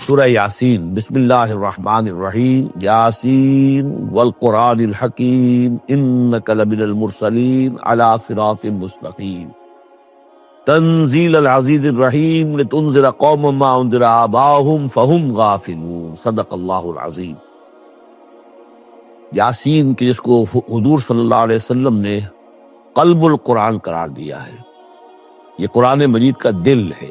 سورہ یاسین۔ بسم اللہ الرحمن الرحیم۔ یاسین والقرآن الحکیم انک لمن المرسلین علی صراط مستقیم تنزیل العزیز الرحیم لتنذر قوما ما انذر آباؤہم فہم غافلون۔ صدق اللہ العظیم۔ یاسین کہ جس کو حضور صلی اللہ علیہ وسلم نے قلب القرآن قرار دیا ہے، یہ قرآن مجید کا دل ہے۔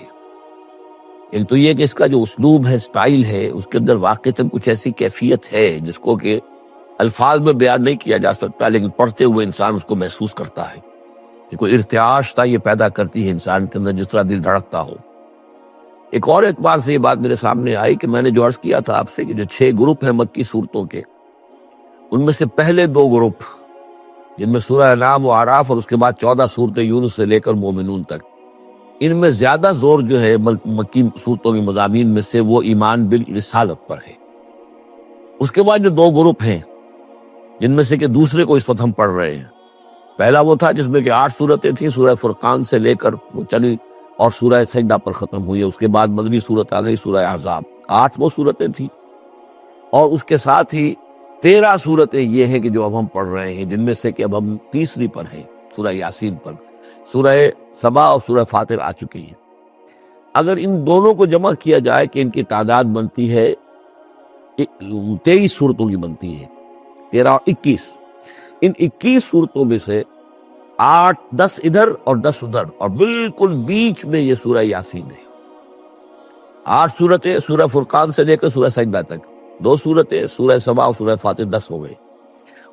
ایک تو یہ کہ اس کا جو اسلوب ہے، سٹائل ہے، اس کے اندر واقعتاً کچھ ایسی کیفیت ہے جس کو کہ الفاظ میں بیان نہیں کیا جا سکتا، لیکن پڑھتے ہوئے انسان اس کو محسوس کرتا ہے کہ کوئی ارتعاش یہ پیدا کرتی ہے انسان کے اندر، جس طرح دل دھڑکتا ہو۔ ایک اور اعتبار سے یہ بات میرے سامنے آئی کہ میں نے جو عرض کیا تھا آپ سے کہ جو 6 گروپ ہیں مکی صورتوں کے، ان میں سے پہلے 2 گروپ جن میں سورہ انعام و اعراف اور اس کے بعد 14 صورتیں یونس سے لے کر مومنون تک، ان میں زیادہ زور جو ہے مکی صورتوں کے مضامین میں سے وہ ایمان بالرسالت پر ہے۔ اس کے بعد جو 2 گروپ ہیں جن میں سے کہ دوسرے کو اس وقت ہم پڑھ رہے ہیں، پہلا وہ تھا جس میں کہ 8 صورتیں تھیں، سورہ فرقان سے لے کر وہ چلی اور سورہ سجدہ پر ختم ہوئی ہے۔ اس کے بعد مدنی صورت آ گئی سورہ احزاب، 8 وہ صورتیں تھیں، اور اس کے ساتھ ہی 13 صورتیں یہ ہیں کہ جو اب ہم پڑھ رہے ہیں، جن میں سے کہ اب ہم تیسری پر ہیں، سورہ یاسین پر۔ سورہ سبا اور سورہ فاطر آ چکی ہیں۔ اگر ان دونوں کو جمع کیا جائے کہ ان کی تعداد بنتی ہے 23 صورتوں کی بنتی ہے، 13 اور 21۔ ان 21 صورتوں میں سے 8-10 ادھر اور 10 ادھر، اور بالکل بیچ میں یہ سورہ یاسین ہے۔ 8 صورتیں سورہ فرقان سے لے کر سورہ سجدہ تک، 2 صورتیں سورہ سبا اور سورہ فاطر، 10 ہو گئے،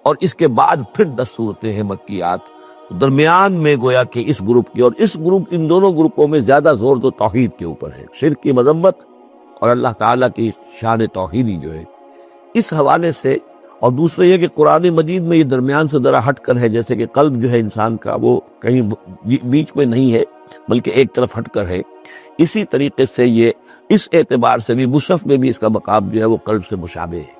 اور اس کے بعد پھر 10 صورتیں ہیں مکیات۔ درمیان میں گویا کہ اس گروپ کی اور اس گروپ، ان دونوں گروپوں میں زیادہ زور تو توحید کے اوپر ہے، شرک کی مذمت اور اللہ تعالیٰ کی شان توحیدی جو ہے، اس حوالے سے۔ اور دوسرا یہ کہ قرآن مجید میں یہ درمیان سے ذرا ہٹ کر ہے، جیسے کہ قلب جو ہے انسان کا وہ کہیں بیچ میں نہیں ہے بلکہ ایک طرف ہٹ کر ہے، اسی طریقے سے یہ اس اعتبار سے بھی مصحف میں بھی اس کا مقام جو ہے وہ قلب سے مشابہ ہے۔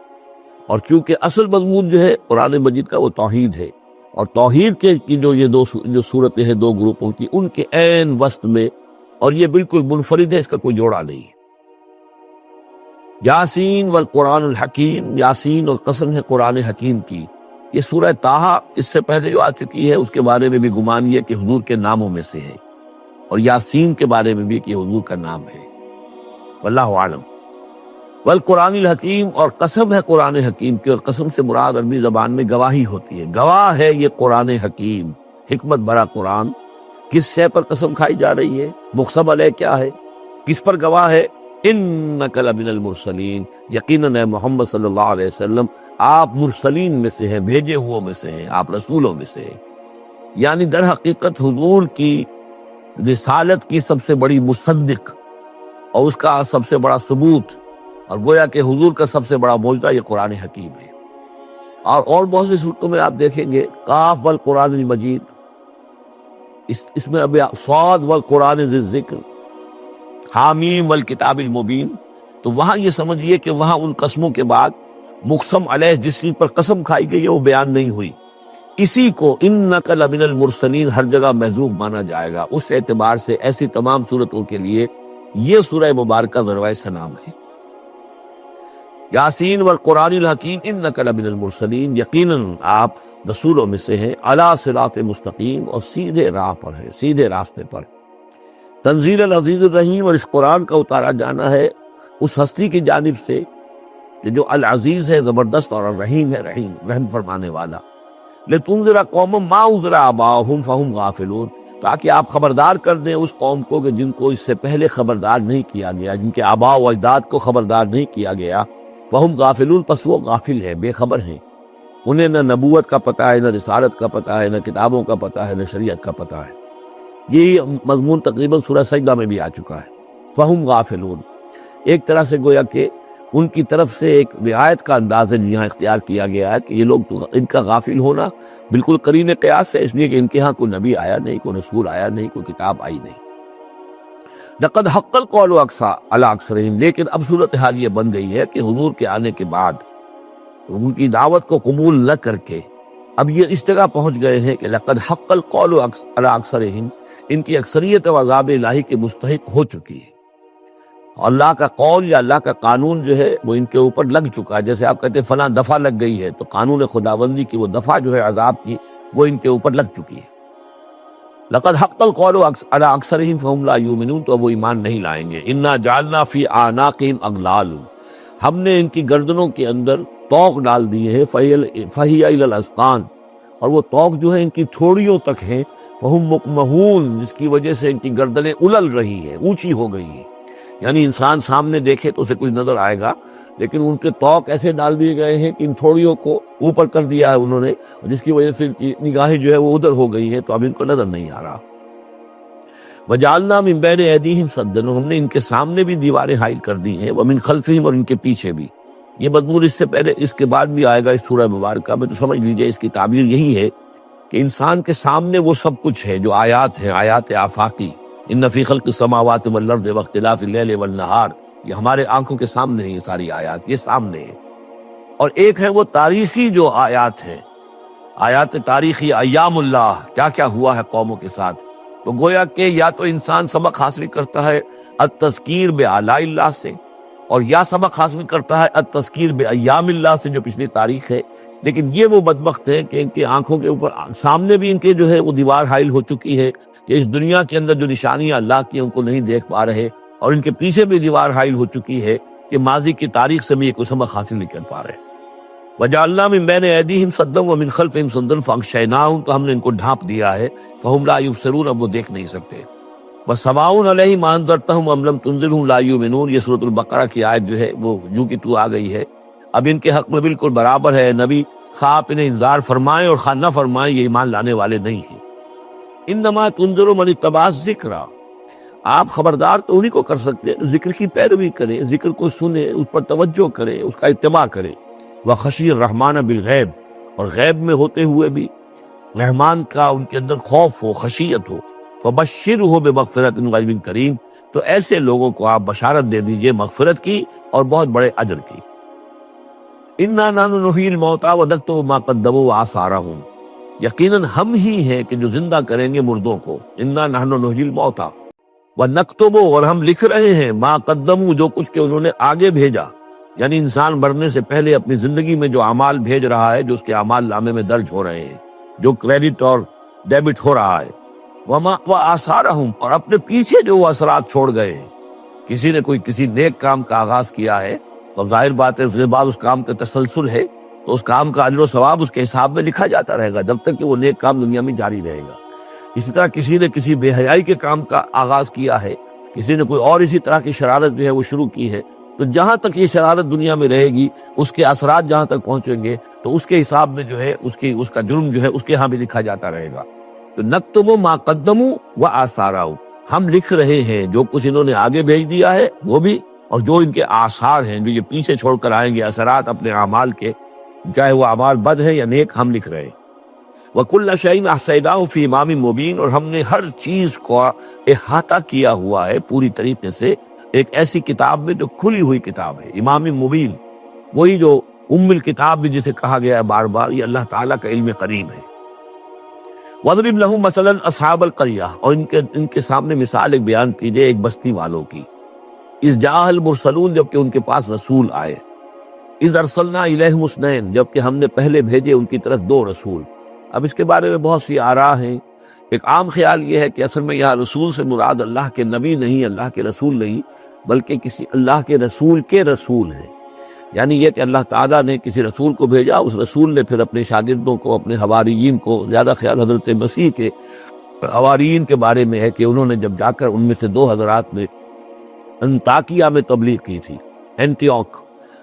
اور چونکہ اصل مضمون جو ہے قرآن مجید کا وہ توحید ہے، اور توحید کے کی یہ جو صورتیں ہیں 2 گروپوں کی، ان کے عین وسط میں، اور یہ بالکل منفرد ہے، اس کا کوئی جوڑا نہیں ہے۔ یاسین والقرآن الحکیم، یاسین اور قسم ہے قرآن حکیم کی۔ یہ سورہ طٰہٰ اس سے پہلے جو آ چکی ہے، اس کے بارے میں بھی گمان یہ کہ حضور کے ناموں میں سے ہے، اور یاسین کے بارے میں بھی کہ حضور کا نام ہے، واللہ اعلم۔ والقرآن الحکیم، اور قسم ہے قرآن حکیم کی، اور قسم سے مراد عربی زبان میں گواہی ہوتی ہے، گواہ ہے یہ قرآن حکیم، حکمت بھرا قرآن۔ کس شے پر قسم کھائی جا رہی ہے؟ مقسم علیہ کیا ہے؟ کس پر گواہ ہے؟ انک لمن المرسلین، یقیناً اے محمد صلی اللہ علیہ وسلم آپ مرسلین میں سے ہیں، بھیجے ہوئے میں سے ہیں، آپ رسولوں میں سے ہیں۔ یعنی در حقیقت حضور کی رسالت کی سب سے بڑی مصدق اور اس کا سب سے بڑا ثبوت، اور گویا کہ حضور کا سب سے بڑا معجزہ یہ قرآن حکیم ہے۔ اور بہت سی صورتوں میں آپ دیکھیں گے قاف والقرآن المجید، اس میں اب صاد والقرآن ذی الذکر، حامیم والکتاب المبین، تو وہاں یہ سمجھیے کہ وہاں ان قسموں کے بعد مقسم علیہ جس چیز پر قسم کھائی گئی ہے وہ بیان نہیں ہوئی، اسی کو انک لمن المرسلین ہر جگہ محذوف مانا جائے گا۔ اس اعتبار سے ایسی تمام صورتوں کے لیے یہ سورہ مبارکہ ذروۂ سلام ہے۔ یاسین والقرآن الحکیم انک لمن المرسلین، یقیناً آپ رسولوں میں سے ہیں، علی صراط مستقیم، اور سیدھے راہ پر ہے، سیدھے راستے پر۔ تنزیل العزیز الرحیم، اور اس قرآن کا اتارا جانا ہے اس ہستی کی جانب سے کہ جو العزیز ہے، زبردست، اور الرحیم ہے، رحم فرمانے والا۔ لتنذر قوما ما انذر آباؤہم فہم غافلون، تاکہ آپ خبردار کر دیں اس قوم کو کہ جن کو اس سے پہلے خبردار نہیں کیا گیا، جن کے آباء و اجداد کو خبردار نہیں کیا گیا، فہم غافلون، پس وہ غافل ہیں، بے خبر ہیں، انہیں نہ نبوت کا پتہ ہے، نہ رسالت کا پتہ ہے، نہ کتابوں کا پتہ ہے، نہ شریعت کا پتہ ہے۔ یہ مضمون تقریباً سورہ سجدہ میں بھی آ چکا ہے۔ فہم غافلون، ایک طرح سے گویا کہ ان کی طرف سے ایک رعایت کا انداز یہاں اختیار کیا گیا ہے کہ یہ لوگ، ان کا غافل ہونا بالکل قرین قیاس ہے، اس لیے کہ ان کے ہاں کوئی نبی آیا نہیں، کوئی رسول آیا نہیں، کوئی کتاب آئی نہیں۔ لقد حق القول علی اکثرہم، لیکن اب صورتحال یہ بن گئی ہے کہ حضور کے آنے کے بعد ان کی دعوت کو قبول نہ کر کے اب یہ اس جگہ پہنچ گئے ہیں کہ لقد حق القول علی اکثرہم، ان کی اکثریت و عذاب الہی کے مستحق ہو چکی ہے۔ اللہ کا قول یا اللہ کا قانون جو ہے وہ ان کے اوپر لگ چکا ہے. جیسے آپ کہتے ہیں فلاں دفعہ لگ گئی ہے، تو قانون خداوندی کی وہ دفعہ جو ہے عذاب کی وہ ان کے اوپر لگ چکی ہے. لقد حق القول علی اکثرهم فهم لا یؤمنون، تو اب وہ ایمان نہیں لائیں گے. انا جعلنا فی اعناقهم اغلال، ہم نے ان کی گردنوں کے اندر طوق ڈال دیے ہیں. فہی الی الاذقان، اور وہ طوق جو ہے ان کی تھوڑیوں تک ہیں. فہم مقمحون، جس کی وجہ سے ان کی گردنیں الل رہی ہیں، اونچی ہو گئی ہیں. یعنی انسان سامنے دیکھے تو اسے کچھ نظر آئے گا، لیکن ان کے طوق ایسے ڈال دیے گئے ہیں کہ ان تھوڑیوں کو اوپر کر دیا ہے انہوں نے، جس کی وجہ سے ان کی نگاہیں جو ہے وہ ادھر ہو گئی ہیں، تو اب ان کو نظر نہیں آ رہا. وجعلنا من بین ایدیہم سدا، ہم نے ان کے سامنے بھی دیواریں حائل کر دی ہیں، ومن خلفہم، اور ان کے پیچھے بھی. یہ مضمون اس سے پہلے اس کے بعد بھی آئے گا اس سورہ مبارکہ میں، تو سمجھ لیجئے اس کی تعبیر یہی ہے کہ انسان کے سامنے وہ سب کچھ ہے جو آیات ہیں، آیات آفاقی. ان فی خلق السماوات والارض واختلاف اللیل والنہار، یہ ہمارے آنکھوں کے سامنے ہیں، یہ ساری آیات یہ سامنے ہیں. اور ایک ہے وہ تاریخی جو آیات ہیں، آیات تاریخی، ایام اللہ، کیا کیا ہوا ہے قوموں کے ساتھ. تو گویا کہ یا تو انسان سبق حاصل کرتا ہے التذکیر بآلاء اللہ سے، اور یا سبق حاصل کرتا ہے التذکیر بایام اللہ سے جو پچھلی تاریخ ہے. لیکن یہ وہ بدبخت ہے کہ ان کی آنکھوں کے اوپر سامنے بھی ان کے جو ہے وہ دیوار حائل ہو چکی ہے کہ اس دنیا کے اندر جو نشانیاں اللہ کی ان کو نہیں دیکھ پا رہے، اور ان کے پیچھے بھی دیوار حائل ہو چکی ہے کہ ماضی کی تاریخ سے بھی یہ کوئی سبق حاصل نہیں کر پا رہے. وجعلنا من بین ایدیہم سدا ومن خلفہم سدا فاغشیناہم، تو ہم نے ان کو ڈھانپ دیا ہے. فہم لا یبصرون، اب وہ دیکھ نہیں سکتے. وسواء علیہم انذرتہم ام لم تنذرہم لا یؤمنون، یہ سورۃ البقرہ کی آیت جو ہے وہ جو کہ تو آ گئی ہے. اب ان کے حق میں بالکل برابر ہے، نبی خواہ آپ انہیں انذار فرمائیں اور خواہ نہ فرمائیں، یہ ایمان لانے والے نہیں ہیں. انما تنذر من اتبع الذکر، آپ خبردار تو انہی کو کر سکتے ہیں ذکر کی پیروی کریں، ذکر کو سنیں، اس پر توجہ کریں، اس کا اتباع کریں. وخشی الرحمن بالغیب، اور غیب میں ہوتے ہوئے بھی رحمان کا ان کے اندر خوف ہو، خشیت ہو. فبشرہ بمغفرۃ وعجر کریم، تو ایسے لوگوں کو آپ بشارت دے دیجئے مغفرت کی اور بہت بڑے اجر کی. انا نحن نحیی الموتیٰ ونکتب ما قدموا وآثارہم، یقیناً ہم ہی ہیں کہ جو زندہ کریں گے مردوں کو. انا نحن نحیی الموتیٰ ونکتب، اور ہم لکھ رہے ہیں ما قدموا، جو کچھ کہ انہوں نے آگے بھیجا. یعنی انسان مرنے سے پہلے اپنی زندگی میں جو اعمال بھیج رہا ہے، جو اس کے اعمال نامے میں درج ہو رہے ہیں، جو کریڈٹ اور ڈیبٹ ہو رہا ہے. وآثارہم، اور اپنے پیچھے جو وہ اثرات چھوڑ گئے ہیں. کسی نے کوئی کسی نیک کام کا آغاز کیا ہے تو ظاہر بات ہے اس کے بعد اس کام کا تسلسل ہے، تو اس کام کا اجر و ثواب اس کے حساب میں لکھا جاتا رہے گا جب تک کہ وہ نیک کام دنیا میں جاری رہے گا. اسی طرح کسی نے کسی بے حیائی کے کام کا آغاز کیا ہے، کسی نے کوئی اور اسی طرح کی شرارت جو ہے وہ شروع کی ہے، تو جہاں تک یہ شرارت دنیا میں رہے گی، اس کے اثرات جہاں تک پہنچیں گے، تو اس کے حساب میں جو ہے اس کا جرم جو ہے اس کے ہاں بھی لکھا جاتا رہے گا. تو نکتب ما قدموا وآثارہم، ہم لکھ رہے ہیں جو کچھ انہوں نے آگے بھیج دیا ہے وہ بھی، اور جو ان کے آثار ہیں جو یہ پیچھے چھوڑ کر آئیں گے اثرات اپنے اعمال کے، چاہے وہ اعمال بد ہے یا نیک، ہم لکھ رہے ہیں. وَكُلَّ شَيْءٍ أَحْصَيْنَاهُ فِي إِمَامٍ مُبِينٍ، اور ہم نے ہر چیز کو احاطہ کیا ہوا ہے پوری طریقے سے ایک ایسی کتاب میں جو کھلی ہوئی کتاب ہے. امام مبین، وہی جو ام الکتاب بھی جسے کہا گیا ہے بار بار، یہ اللہ تعالیٰ کا علم قدیم ہے. وَاضْرِبْ لَهُم مَثَلًا أَصْحَابَ الْقَرْيَةِ، اور ان کے سامنے مثال ایک بیان کیجئے ایک بستی والوں کی. اِذْ جَاءَ الْمُرْسَلُونَ، جبکہ ان کے پاس رسول آئے. اِذْ أَرْسَلْنَا إِلَيْهِمُ اثْنَيْنِ، جبکہ ہم نے پہلے بھیجے ان کی طرف 2 رسول. اب اس کے بارے میں بہت سی آراء ہیں. ایک عام خیال یہ ہے کہ اصل میں یہاں رسول سے مراد اللہ کے نبی نہیں، اللہ کے رسول نہیں، بلکہ کسی اللہ کے رسول ہیں. یعنی یہ کہ اللہ تعالیٰ نے کسی رسول کو بھیجا، اس رسول نے پھر اپنے شاگردوں کو، اپنے حواریین کو، زیادہ خیال حضرت مسیح کے حواریین کے بارے میں ہے کہ انہوں نے جب جا کر ان میں سے 2 حضرات نے انطاکیہ میں تبلیغ کی تھی.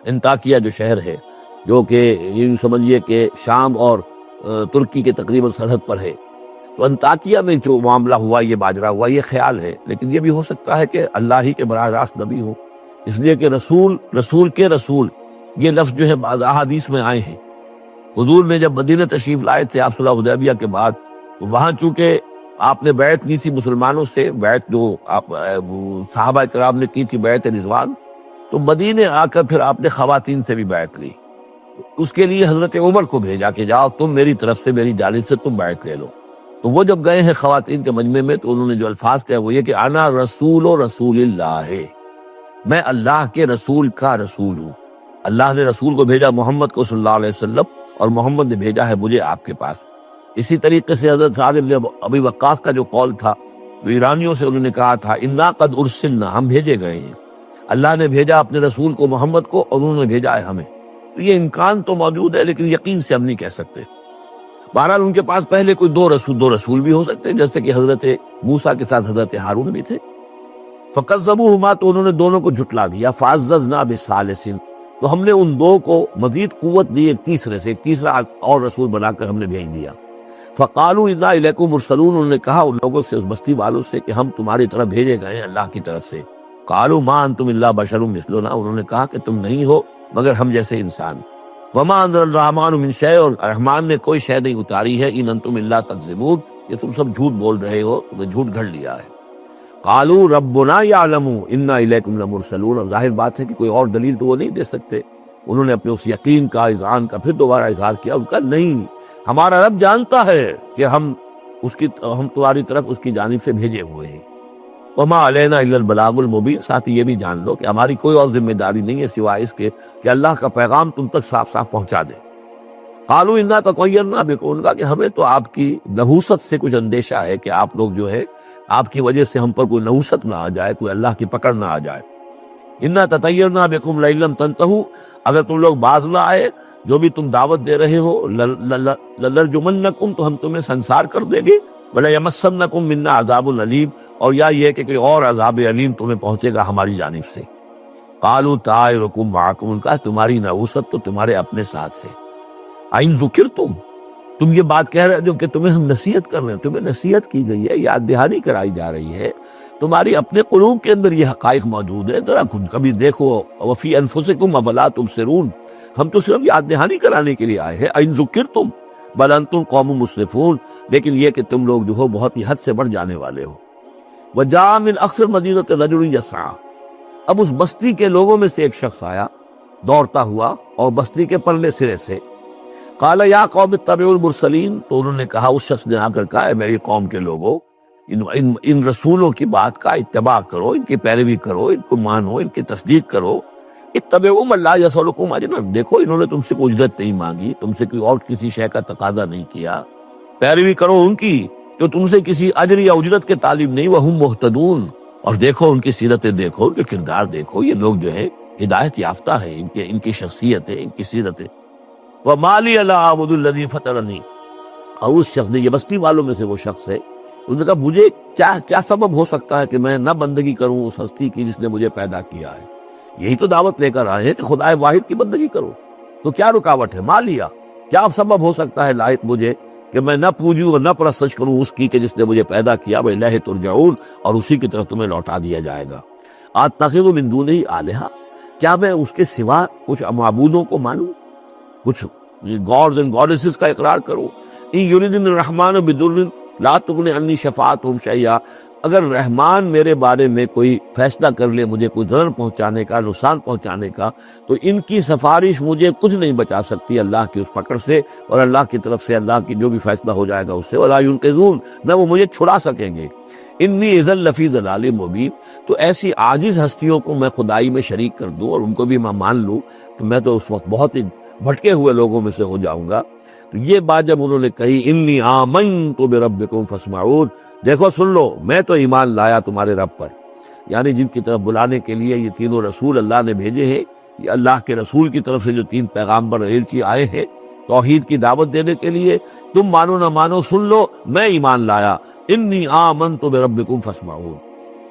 انطاکیہ جو شہر ہے، جو کہ یہ سمجھیے کہ شام اور ترکی کے تقریباً سرحد پر ہے، تو انطاکیہ میں جو معاملہ ہوا، یہ ماجرا ہوا، یہ خیال ہے. لیکن یہ بھی ہو سکتا ہے کہ اللہ ہی کے براہ راست نبی ہو، اس لیے کہ رسول کے رسول یہ لفظ جو ہے بعض احادیث میں آئے ہیں. حضور نے جب مدینہ تشریف لائے تھے آپ صلح حدیبیہ کے بعد، تو وہاں چونکہ آپ نے بیعت لی تھی مسلمانوں سے، بیعت جو صحابہ کرام نے کی تھی بیعت رضوان، تو مدینے آ کر پھر آپ نے خواتین سے بھی بیعت لی. اس کے لیے حضرت عمر کو بھیجا کہ جاؤ تم میری طرف سے، میری جانب سے تم بیعت لے لو. تو وہ جب گئے ہیں خواتین کے مجمع میں، تو انہوں نے جو الفاظ کہے وہ یہ کہ انا رسول اللہ، میں اللہ کے رسول کا رسول ہوں. اللہ نے رسول کو بھیجا محمد کو صلی اللہ علیہ وسلم، اور محمد نے بھیجا ہے مجھے آپ کے پاس. اسی طریقے سے حضرت سعد بن ابی وقاص کا جو قول تھا، جو ایرانیوں سے انہوں نے کہا تھا انا قد ارسلنا، ہم بھیجے گئے ہیں. اللہ نے بھیجا اپنے رسول کو محمد کو، اور انہوں نے بھیجا ہے ہمیں. تو یہ امکان تو موجود ہے، لیکن یقین سے ہم نہیں کہہ سکتے. بہرحال ان کے پاس پہلے کوئی دو رسول بھی ہو سکتے ہیں، جیسے کہ حضرت موسیٰ کے ساتھ حضرت ہارون بھی تھے. فَكَذَّبُوهُمَا، تو انہوں نے دونوں کو جھٹلا دیا. فَعَزَّزْنَا بِثَالِثٍ، تو ہم نے ان دو کو مزید قوت دی ایک تیسرے سے، ایک تیسرا اور رسول بنا کر ہم نے بھیج دیا. فَقَالُوا إِنَّا إِلَيْكُمْ مُرْسَلُونَ، انہوں نے کہا ان لوگوں سے، اس بستی والوں سے، کہ ہم تمہاری طرف بھیجے گئے ہیں اللہ کی طرف سے. قَالُوا مَا أَنْتُمْ إِلَّا بَشَرٌ مِثْلُنَا، انہوں نے کہا کہ تم نہیں ہو مگر ہم جیسے انسان. وَمَا أَنزَلَ الرَّحْمَٰنُ مِن شَيْءٍ، اور رحمان نے کوئی شے نہیں اتاری ہے. إِنْ أَنْتُمْ إِلَّا تَكْذِبُونَ، یہ تم سب جھوٹ بول رہے ہو، تمہیں جھوٹ گھڑ لیا ہے. قَالُوا رَبُّنَا يَعْلَمُ إِنَّا إِلَيْكُمْ لَمُرْسَلُونَ، اور ظاہر بات ہے کہ کوئی اور دلیل تو وہ نہیں دے سکتے. انہوں نے اپنے اس یقین کا اذعان کا پھر دوبارہ اظہار کیا. ان کا نہیں، ہمارا رب جانتا ہے کہ ہم تمہاری طرف اس کی جانب سے بھیجے ہوئے ہیں. وما علینا الا البلاغ المبین، ساتھ ہی یہ بھی جان لو کہ ہماری کوئی اور ذمہ داری نہیں ہے سوائے اس کے کہ اللہ کا پیغام تم تک صاف صاف پہنچا دے. قالوا انا تطیرنا بکم، ان کا کہ ہمیں تو آپ کی نحوست سے کچھ اندیشہ ہے کہ آپ لوگ جو ہے آپ کی وجہ سے ہم پر کوئی نحوست نہ آ جائے، کوئی اللہ کی پکڑ نہ آ جائے. انا تطیرنا بکم لئن لم تنتہوا، اگر تم لوگ باز نہ آئے جو بھی تم دعوت دے رہے ہو، لنرجمنکم، تو ہم تمہیں سنسار کر دیں گے. وَلَيَمَسَّنَّكُم مِّنَّا عَذَابٌ أَلِيمٌ، اور یا یہ کہ کوئی اور عذاب علیم تمہیں پہنچے گا ہماری جانب سے. قَالُوا طَائِرُكُم مَّعَكُمْ، ان کا تمہاری نحوست تو تمہارے اپنے ساتھ ہے. اَإِن ذُكِرْتُم، تم یہ بات کہہ رہے ہو کہ تمہیں ہم نصیحت کر رہے ہیں، تمہیں نصیحت کی گئی ہے، یاد دہانی کرائی جا رہی ہے، تمہاری اپنے قلوب کے اندر یہ حقائق موجود ہے، ذرا کبھی دیکھو. وَفِي أَنفُسِكُمْ أَفَلَا تُبْصِرُونَ، ہم تو صرف یاد دہانی کرانے کے لیے آئے ہیں. اَإِن ذُكِرْتُم بل انتم قوم مسرفون، لیکن یہ کہ تم لوگ جو ہو بہت ہی حد سے بڑھ جانے والے ہو. وجاء من اقصى المدينة رجل يسعى، اب اس بستی کے لوگوں میں سے ایک شخص آیا دوڑتا ہوا، اور بستی کے پرلے سرے سے. قال یا قوم اتبعوا المرسلین، تو انہوں نے کہا، اس شخص نے آ کر کہا، اے میری قوم کے لوگوں، ان رسولوں کی بات کا اتباع کرو، ان کی پیروی کرو، ان کو مانو، ان کی تصدیق کرو. اتبعوا من لا يسألكم اجرا، دیکھو انہوں نے تم سے کوئی اجرت نہیں مانگی، تم سے کوئی اور کسی شے کا تقاضا نہیں کیا. پیروی کرو ان کی جو تم سے کسی اجر یا اجرت کے طالب نہیں. وہم مہتدون، اور دیکھو ان کی سیرتیں، دیکھو ان کے کردار، دیکھو یہ لوگ جو ہے ہدایت یافتہ ہے، ان کی شخصیت ہے، ان کی سیرتیں. وَمَا لِيَ لَا أَعْبُدُ الَّذِي فَطَرَنِي، اور اس شخص نے، یہ بستی والوں میں سے وہ شخص ہے، انہوں نے کہا مجھے کیا سبب ہو سکتا ہے کہ میں نہ بندگی کروں اس ہستی کی جس نے مجھے پیدا کیا ہے. یہی تو دعوت لے کر آئے ہیں کہ خدا واحد کی بندگی کرو، تو کیا رکاوٹ ہے؟ مالیا، کیا سبب ہو سکتا ہے لائق مجھے کہ میں نہ پوجوں اور نہ پرستش کروں اس کی کہ جس نے مجھے پیدا کیا. وَإِلَيْهِ تُرْجَعُونَ، اور اسی کی طرف تمہیں لوٹا دیا جائے گا. أَتَّخِذُ مِن دُونِهِ آلِهَةً، کیا میں اس کے سوا کچھ معبودوں کو مانوں، کچھ گاڈز اینڈ گاڈیسز کا اقرار کروں. إِن يُرِدْنِ الرَّحْمَٰنُ بِضُرٍّ لَا تُغْنِ عَنِّي شَفَاعَتُهُمْ شَيْئًا، اگر رحمان میرے بارے میں کوئی فیصلہ کر لے، مجھے کوئی ضرر پہنچانے کا، نقصان پہنچانے کا، تو ان کی سفارش مجھے کچھ نہیں بچا سکتی اللہ کی اس پکڑ سے، اور اللہ کی طرف سے اللہ کی جو بھی فیصلہ ہو جائے گا اس سے. وَلَا يُنقِذُونَ، نہ وہ مجھے چھڑا سکیں گے. انی اذا لفی ضلال مبین، تو ایسی عاجز ہستیوں کو میں خدائی میں شریک کر دوں اور ان کو بھی میں مان لوں تو میں تو اس وقت بہت ہی بھٹکے ہوئے لوگوں میں سے ہو جاؤں گا. تو یہ بات جب انہوں نے کہی، انی آمنت بربکم فاسمعون، دیکھو سن لو، میں تو ایمان لایا تمہارے رب پر، یعنی جن کی طرف بلانے کے لیے یہ تینوں رسول اللہ نے بھیجے ہیں، یہ اللہ کے رسول کی طرف سے جو 3 پیغامبر ایلچی آئے ہیں توحید کی دعوت دینے کے لیے، تم مانو نہ مانو سن لو، میں ایمان لایا. انی آمنت بربکم فاسمعون.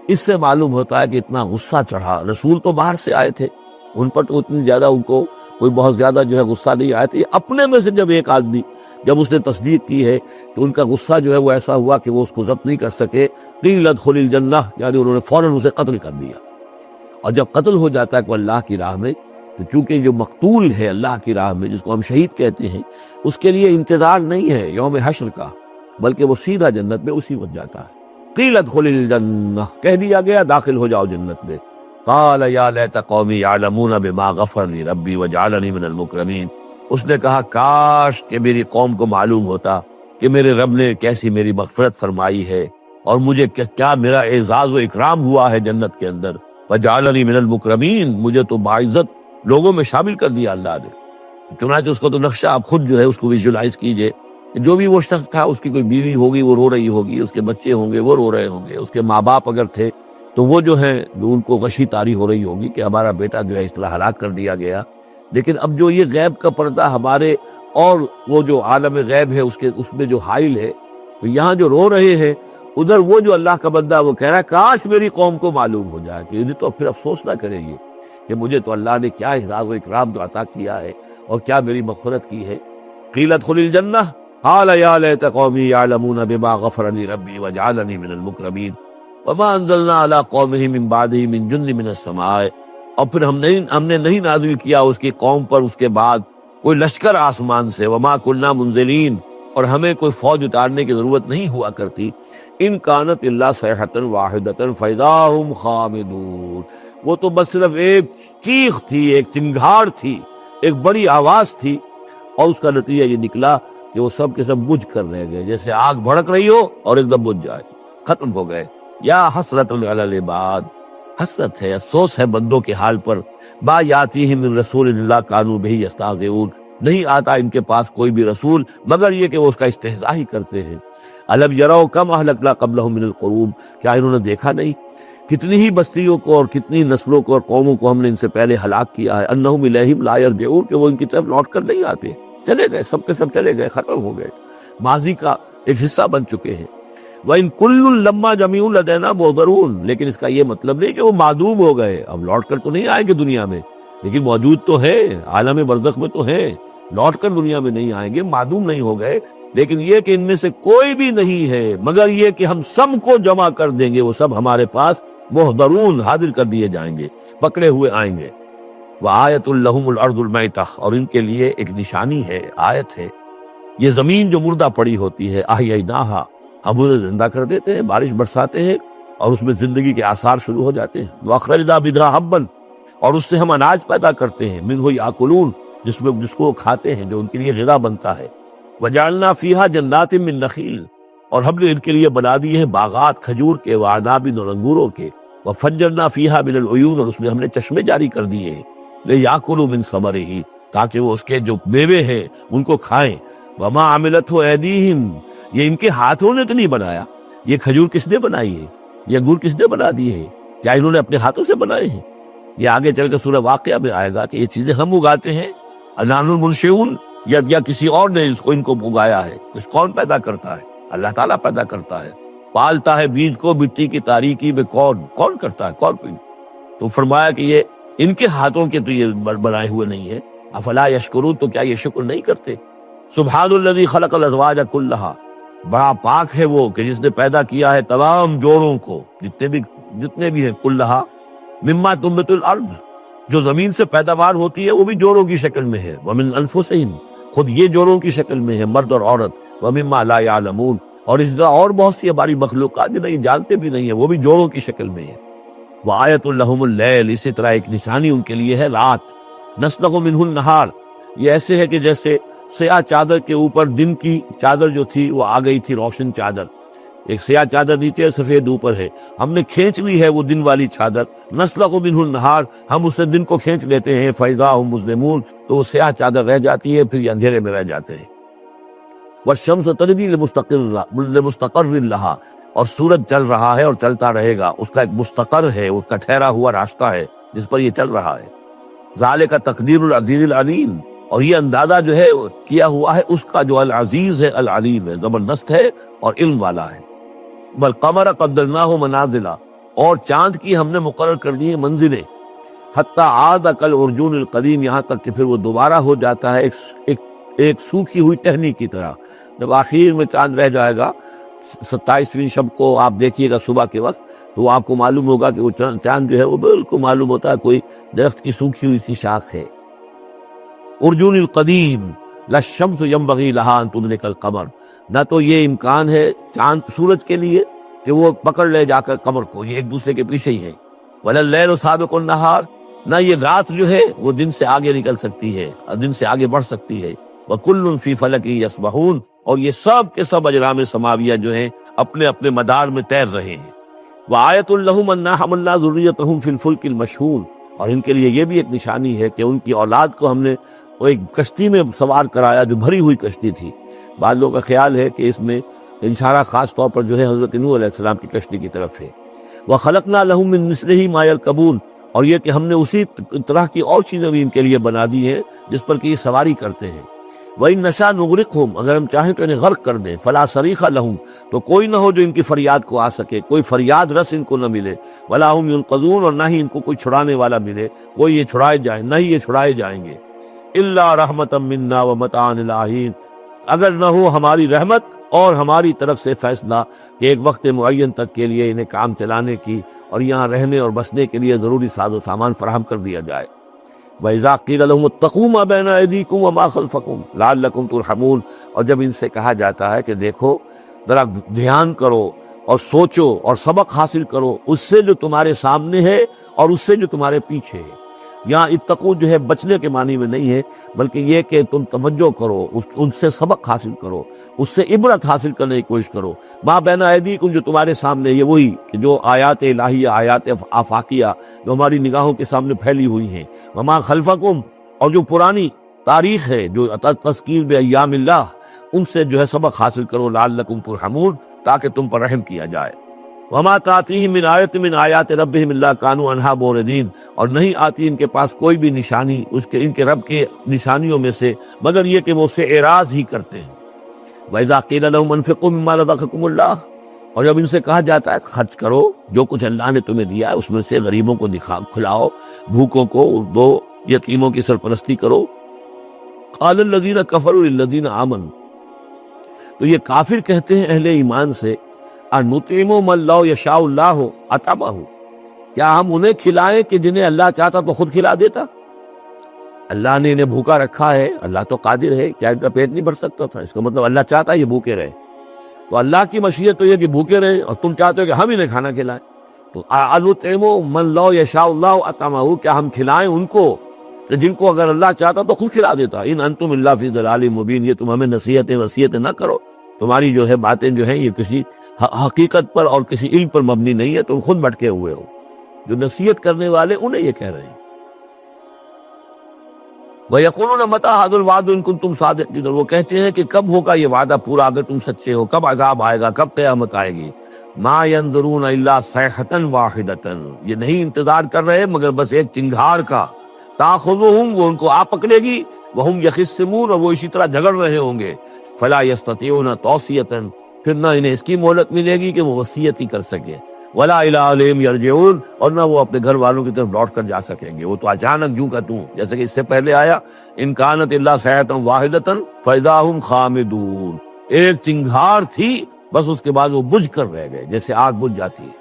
اس سے معلوم ہوتا ہے کہ اتنا غصہ چڑھا. رسول تو باہر سے آئے تھے، ان پر تو اتنی زیادہ ان کو کوئی بہت زیادہ جو ہے غصہ نہیں آیا تھا. یہ اپنے میں سے جب ایک آدمی جب اس نے تصدیق کی ہے تو ان کا غصہ جو ہے وہ ایسا ہوا کہ وہ اس کو ضبط نہیں کر سکے. قیل ادخل الجنہ، یعنی انہوں نے فوراً اسے قتل کر دیا. اور جب قتل ہو جاتا ہے کوئی اللہ کی راہ میں، تو چونکہ جو مقتول ہے اللہ کی راہ میں، جس کو ہم شہید کہتے ہیں، اس کے لیے انتظار نہیں ہے یوم حشر کا، بلکہ وہ سیدھا جنت میں اسی وقت جاتا ہے. قیل ادخل الجنہ، کہہ دیا گیا داخل ہو جاؤ جنت میں. قال یا لیت قومی یعلمون بما غفر لی ربی وجعلنی من المکرمین. اس نے کہا کاش کہ میری قوم کو معلوم ہوتا کہ میرے رب نے کیسی میری مغفرت فرمائی ہے اور مجھے کیا میرا اعزاز و اکرام ہوا ہے جنت کے اندر. وجعلنی من المکرمین، مجھے تو باعزت لوگوں میں شامل کر دیا اللہ نے۔ چنانچہ اس کو تو نقشہ آپ خود جو ہے اس کو ویژولائز کیجئے، جو بھی وہ شخص تھا، اس کی کوئی بیوی ہوگی وہ رو رہی ہوگی، اس کے بچے ہوں گے وہ رو رہے ہوں گے، اس کے ماں باپ اگر تھے تو وہ جو ہے ان کو غشی طاری ہو رہی ہوگی کہ ہمارا بیٹا جو ہے اس طرح ہلاک کر دیا گیا۔ لیکن اب جو یہ غیب کا پردہ ہمارے اور وہ جو عالم غیب ہے اس میں جو حائل ہے، تو یہاں جو رو رہے ہیں، ادھر وہ جو اللہ کا بندہ وہ کہہ رہا ہے کاش میری قوم کو معلوم ہو جائے، کہ انہیں تو پھر افسوس نہ کرے یہ کہ مجھے تو اللہ نے کیا اعزاز و اکرام جو عطا کیا ہے اور کیا میری مغفرت کی ہے۔ قیل ادخل الجنہ قال یا لیت قومی یعلمون بما غفر لی ربی وجعلنی من المکرمین وما انزلنا علی قومہ من بعدہ من جند من السماء، اور پھر ہم نے نہیں نازل کیا اس کی قوم پر اس کے بعد کوئی لشکر آسمان سے، وما کنا منزلین، اور ہمیں کوئی فوج اتارنے کی ضرورت نہیں ہوا کرتی، ان کانت الا صیحۃ واحدۃ فاذا هم خامدون، وہ تو بس صرف ایک چیخ تھی، ایک چنگھاڑ تھی، ایک بڑی آواز تھی، اور اس کا نتیجہ یہ نکلا کہ وہ سب کے سب بجھ کر رہ گئے، جیسے آگ بھڑک رہی ہو اور ایک دم بجھ جائے، ختم ہو گئے۔ یا حسرت علی العباد، حسرت ہے، افسوس ہے بندوں کے حال پر، با یاتیہم من رسول اللہ کانوا بہ یستہزئون، نہیں آتا ان کے پاس کوئی بھی رسول مگر یہ کہ وہ اس کا استہزاء ہی کرتے ہیں۔ الم یروا کم اہلکنا قبلہم من القرون، کیا انہوں نے دیکھا نہیں کتنی ہی بستیوں کو اور کتنی نسلوں کو اور قوموں کو ہم نے ان سے پہلے ہلاک کیا ہے، انہم الیہم لا یرجعون، کہ وہ ان کی طرف لوٹ کر نہیں آتے، چلے گئے، سب کے سب چلے گئے، ختم ہو گئے، ماضی کا ایک حصہ بن چکے ہیں۔ وَإِن كُلٌّ لَمَّا جَمِيعٌ لَدَيْنَا مُحْضَرُونَ، لیکن اس کا یہ مطلب نہیں کہ وہ معدوم ہو گئے، اب لوٹ کر تو نہیں آئیں گے دنیا میں، لیکن موجود تو ہے، عالم برزخ میں تو ہے، لوٹ کر دنیا میں نہیں آئیں گے، معدوم نہیں ہو گئے، لیکن یہ کہ ان میں سے کوئی بھی نہیں ہے مگر یہ کہ ہم سب کو جمع کر دیں گے، وہ سب ہمارے پاس محضرون، حاضر کر دیے جائیں گے، پکڑے ہوئے آئیں گے۔ وَآیَةٌ لَهُمُ الْأَرْضُ الْمَيْتَةُ، اور ان کے لیے ایک نشانی ہے، آیت ہے، یہ زمین جو مردہ پڑی ہوتی ہے، احییناہا، ہم انہیں زندہ کر دیتے ہیں، بارش برساتے ہیں اور اس میں زندگی کے آثار شروع ہو جاتے ہیں۔ وَأَخْرَجْنَا بِهَا حَبًّا، اور اس سے ہم اناج پیدا کرتے ہیں، مِنْهُ یأکلون، جس کو وہ کھاتے ہیں، جو ان کے لیے غذا بنتا ہے۔ وَجَعَلْنَا فِيهَا جَنَّاتٍ مِّن نَخِیل، اور ہم نے ان کے لیے بنا دیے ہیں باغات کھجور کے، وَأَعْنَابٍ، اور انگوروں کے، وَفَجَّرْنَا فِيهَا مِنَ الْعُیُونِ، اور اس میں ہم نے چشمے جاری کر دیے ہیں، لِیَأْکُلُوا مِن ثَمَرِهِ، تاکہ وہ اس کے جو میوے ہیں ان کو کھائیں۔ وَمَا عَمِلَتْهُ أَیْدِیہم، یہ ان کے ہاتھوں نے تو نہیں بنایا، یہ کھجور کس نے بنائی ہے، یہ انگور کس نے بنا دیے ہیں، کیا انہوں نے اپنے ہاتھوں سے بنائے ہیں؟ یہ آگے چل کر سورہ واقعہ میں آئے گا کہ یہ چیزیں ہم اگاتے ہیں، انان المنشئون، یا کسی اور نے ان کو اگایا ہے، اس کون پیدا کرتا ہے؟ اللہ تعالیٰ پیدا کرتا ہے، پالتا ہے بیج کو مٹی کی تاریکی میں، کون کرتا ہے، کون؟ تو فرمایا کہ یہ ان کے ہاتھوں کے تو یہ بنائے ہوئے نہیں ہے، افلا یشکرون، تو کیا یہ شکر نہیں کرتے؟ سبحان الذی خلق الازواج کلھا، بڑا پاک ہے وہ کہ جس نے پیدا کیا ہے تمام جوڑوں کو، جتنے بھی ہیں، کلھا مما تنبت الارض، جو زمین سے پیداوار ہوتی ہے وہ بھی جوڑوں کی شکل میں ہے، ومن انفسہم، خود یہ جوڑوں کی شکل میں ہے، مرد اور عورت، ومما لا یعلمون، اور اس طرح اور بہت سی ہماری مخلوقات جو نہیں جانتے بھی نہیں ہیں، وہ بھی جوڑوں کی شکل میں ہے۔ وآیۃ لہم اللیل، اسی طرح ایک نشانی ان کے لیے ہے رات، نسلخ منہ النہار، یہ ایسے ہے کہ جیسے سیاہ چادر کے اوپر دن کی چادر جو تھی وہ آ گئی تھی، روشن چادر، ایک سیاہ چادر نیچے سفید اوپر ہے، ہم نے کھینچ لی ہے وہ دن والی چادر، نسلخ منہ النہار، ہم اس سے دن کو کھینچ لیتے ہیں، فاذا ہم مظلمون، تو وہ سیاہ چادر رہ جاتی ہے، پھر یہ اندھیرے میں رہ جاتے ہیں۔ والشمس تجری لمستقر لہا، اور سورج چل رہا ہے اور چلتا رہے گا، اس کا ایک مستقر ہے، اس کا ٹھہرا ہوا راستہ ہے جس پر یہ چل رہا ہے۔ ذالک تقدیر العزیز العلیم، اور یہ اندازہ جو ہے کیا ہوا ہے اس کا جو العزیز ہے، العلیم ہے، زبردست ہے اور علم والا ہے۔ والقمر قدرناہ منازل، اور چاند کی ہم نے مقرر کر دی منزلیں، حتی عاد کالعرجون القدیم، یہاں تک کہ پھر وہ دوبارہ ہو جاتا ہے ایک سوکھی ہوئی ٹہنی کی طرح۔ جب آخر میں چاند رہ جائے گا 27ویں شب کو آپ دیکھیے گا صبح کے وقت، تو آپ کو معلوم ہوگا کہ وہ چاند جو ہے وہ بالکل معلوم ہوتا ہے کوئی درخت کی سوکھی ہوئی سی شاخ ہے۔ ارجون القدیم لا الشمس ينبغي لها ان تدرك القمر، نہ تو یہ امکان ہے چاند سورج کے لیے کہ وہ پکڑ لے جا کر قمر کو، یہ ایک دوسرے کے پیچھے ہی ہے۔ ولا الليل سابق النهار، نہ یہ رات جو ہے وہ دن سے آگے نکل سکتی ہے اور دن سے آگے بڑھ سکتی ہے۔ وكل في فلك يسبحون، اور یہ سب کے سب اجرام سماویہ جو ہیں اپنے اپنے مدار میں تیر رہے ہیں۔ وآیۃ لہم انا حملنا ذریتہم فی الفلک المشحون، اور ان کے لیے یہ بھی ایک نشانی ہے کہ ان کی اولاد کو ہم نے وہ ایک کشتی میں سوار کرایا جو بھری ہوئی کشتی تھی۔ بعض لوگوں کا خیال ہے کہ اس میں اشارہ خاص طور پر جو ہے حضرت نوح علیہ السلام کی کشتی کی طرف ہے۔ وَخَلَقْنَا لَهُم مِّن مِّثْلِهِ مَا يَرْكَبُونَ، اور یہ کہ ہم نے اسی طرح کی اور چیزیں بھی ان کے لیے بنا دی ہیں جس پر کہ یہ سواری کرتے ہیں۔ وَإِن نَّشَأْ نُغْرِقْهُمْ، اگر ہم چاہیں تو انہیں غرق کر دیں، فَلَا صَرِيخَ لَهُمْ، تو کوئی نہ ہو جو ان کی فریاد کو آ سکے، کوئی فریاد رس ان کو نہ ملے، وَلَا هُمْ يُنقَذُونَ، اور نہ ہی ان کو کوئی چھڑانے والا ملے، کوئی یہ چھڑائے جائیں، نہ ہی یہ چھڑائے جائیں گے۔ إِلَّا رَحْمَةً مِنَّا وَمَتَاعًا إِلَىٰ حِينٍ، اگر نہ ہو ہماری رحمت اور ہماری طرف سے فیصلہ کہ ایک وقت معین تک کے لیے انہیں کام چلانے کی اور یہاں رہنے اور بسنے کے لیے ضروری ساز و سامان فراہم کر دیا جائے۔ وَإِذَا قِيلَ لَهُمُ اتَّقُوا مَا بَيْنَ أَيْدِيكُمْ وَمَا خَلْفَكُمْ لَعَلَّكُمْ تُرْحَمُونَ، اور جب ان سے کہا جاتا ہے کہ دیکھو ذرا دھیان کرو اور سوچو اور سبق حاصل کرو اس سے جو تمہارے سامنے ہے اور اس سے جو تمہارے پیچھے ہے۔ یہاں اتقو جو ہے بچنے کے معنی میں نہیں ہے، بلکہ یہ کہ تم توجہ کرو، ان سے سبق حاصل کرو، اس سے عبرت حاصل کرنے کی کوشش کرو۔ ما بین ایدیکم، جو تمہارے سامنے، یہ وہی کہ جو آیات الہیہ، آیات آفاقیہ جو ہماری نگاہوں کے سامنے پھیلی ہوئی ہیں، وما خلفکم، اور جو پرانی تاریخ ہے جو تذکیر بایام اللہ، ان سے جو ہے سبق حاصل کرو، لعلکم ترحمون، تاکہ تم پر رحم کیا جائے۔ وما تاتیہم من آیت من آیات ربہم الا کانوا عنہا معرضین، اور نہیں آتی ان کے پاس کوئی بھی نشانی ان کے رب کے نشانیوں میں سے مگر یہ کہ وہ اس سے اعراض ہی کرتے ہیں۔ وَإِذَا قِيلَ لَهُمْ انفقوا مما رزقكم اللہ، اور جب ان سے کہا جاتا ہے خرچ کرو جو کچھ اللہ نے تمہیں دیا ہے اس میں سے، غریبوں کو کھلاؤ، بھوکوں کو دو، یتیموں کی سرپرستی کرو۔ قال الذین کفروا للذین آمنوا، تو یہ کافر کہتے ہیں اہل ایمان سے، انطعم من لو یشاء اللہ اطعمہ، کیا ہم انہیں کھلائیں کہ جنہیں اللہ چاہتا تو خود کھلا دیتا؟ اللہ نے انہیں بھوکا رکھا ہے، اللہ تو قادر ہے، کیا ان کا پیٹ نہیں بھر سکتا تھا؟ اس کا مطلب اللہ چاہتا ہے یہ بھوکے رہے، تو اللہ کی مشیت تو یہ کہ بھوکے رہے، اور تم چاہتے ہو کہ ہم انہیں کھانا کھلائیں۔ تو انطعم من لو یشاء اللہ اطعمہ، کیا ہم کھلائیں ان کو کہ جن کو اگر اللہ چاہتا تو خود کھلا دیتا؟ ان انتم الا فی ضلال مبین، یہ تم ہمیں نصیحتیں وصیتیں نہ کرو، تمہاری جو ہے باتیں جو ہیں یہ کسی حقیقت پر اور کسی علم پر مبنی نہیں ہے، تم خود بھٹکے ہوئے ہو۔ جو نصیحت کرنے والے انہیں یہ کہہ رہے ہیں۔ وَيَقُولُونَ مَتَىٰ هَٰذَا الْوَعْدُ إِن كُنتُمْ صَادِقِينَ، وہ کہتے ہیں کہ کب ہوگا یہ وعدہ پورا اگر تم سچے ہو، کب عذاب آئے گا، کب قیامت آئے گی۔ مَا يَنظُرُونَ إِلَّا صَيْحَةً وَاحِدَةً، یہ نہیں انتظار کر رہے مگر بس ایک چنگھاڑ کا، تَأْخُذُهُمْ، وہ ان کو آ پکڑے گی، وَهُمْ يَخِصِّمُونَ، اور وہ اسی طرح جھگڑ رہے ہوں گے، فَلَا يَسْتَطِيعُونَ تَوْصِيَةً، پھر نہ انہیں اس کی مہلت ملے گی کہ وہ وصیت ہی کر سکے، ولا الی اہلہم یرجعون، اور نہ وہ اپنے گھر والوں کی طرف لوٹ کر جا سکیں گے، وہ تو اچانک یوں کا توں، جیسے کہ اس سے پہلے آیا ان کانت الا صیحۃ واحدۃ فاذا هم خامدون، ایک چنگھاڑ تھی بس اس کے بعد وہ بجھ کر رہ گئے جیسے آگ بجھ جاتی ہے۔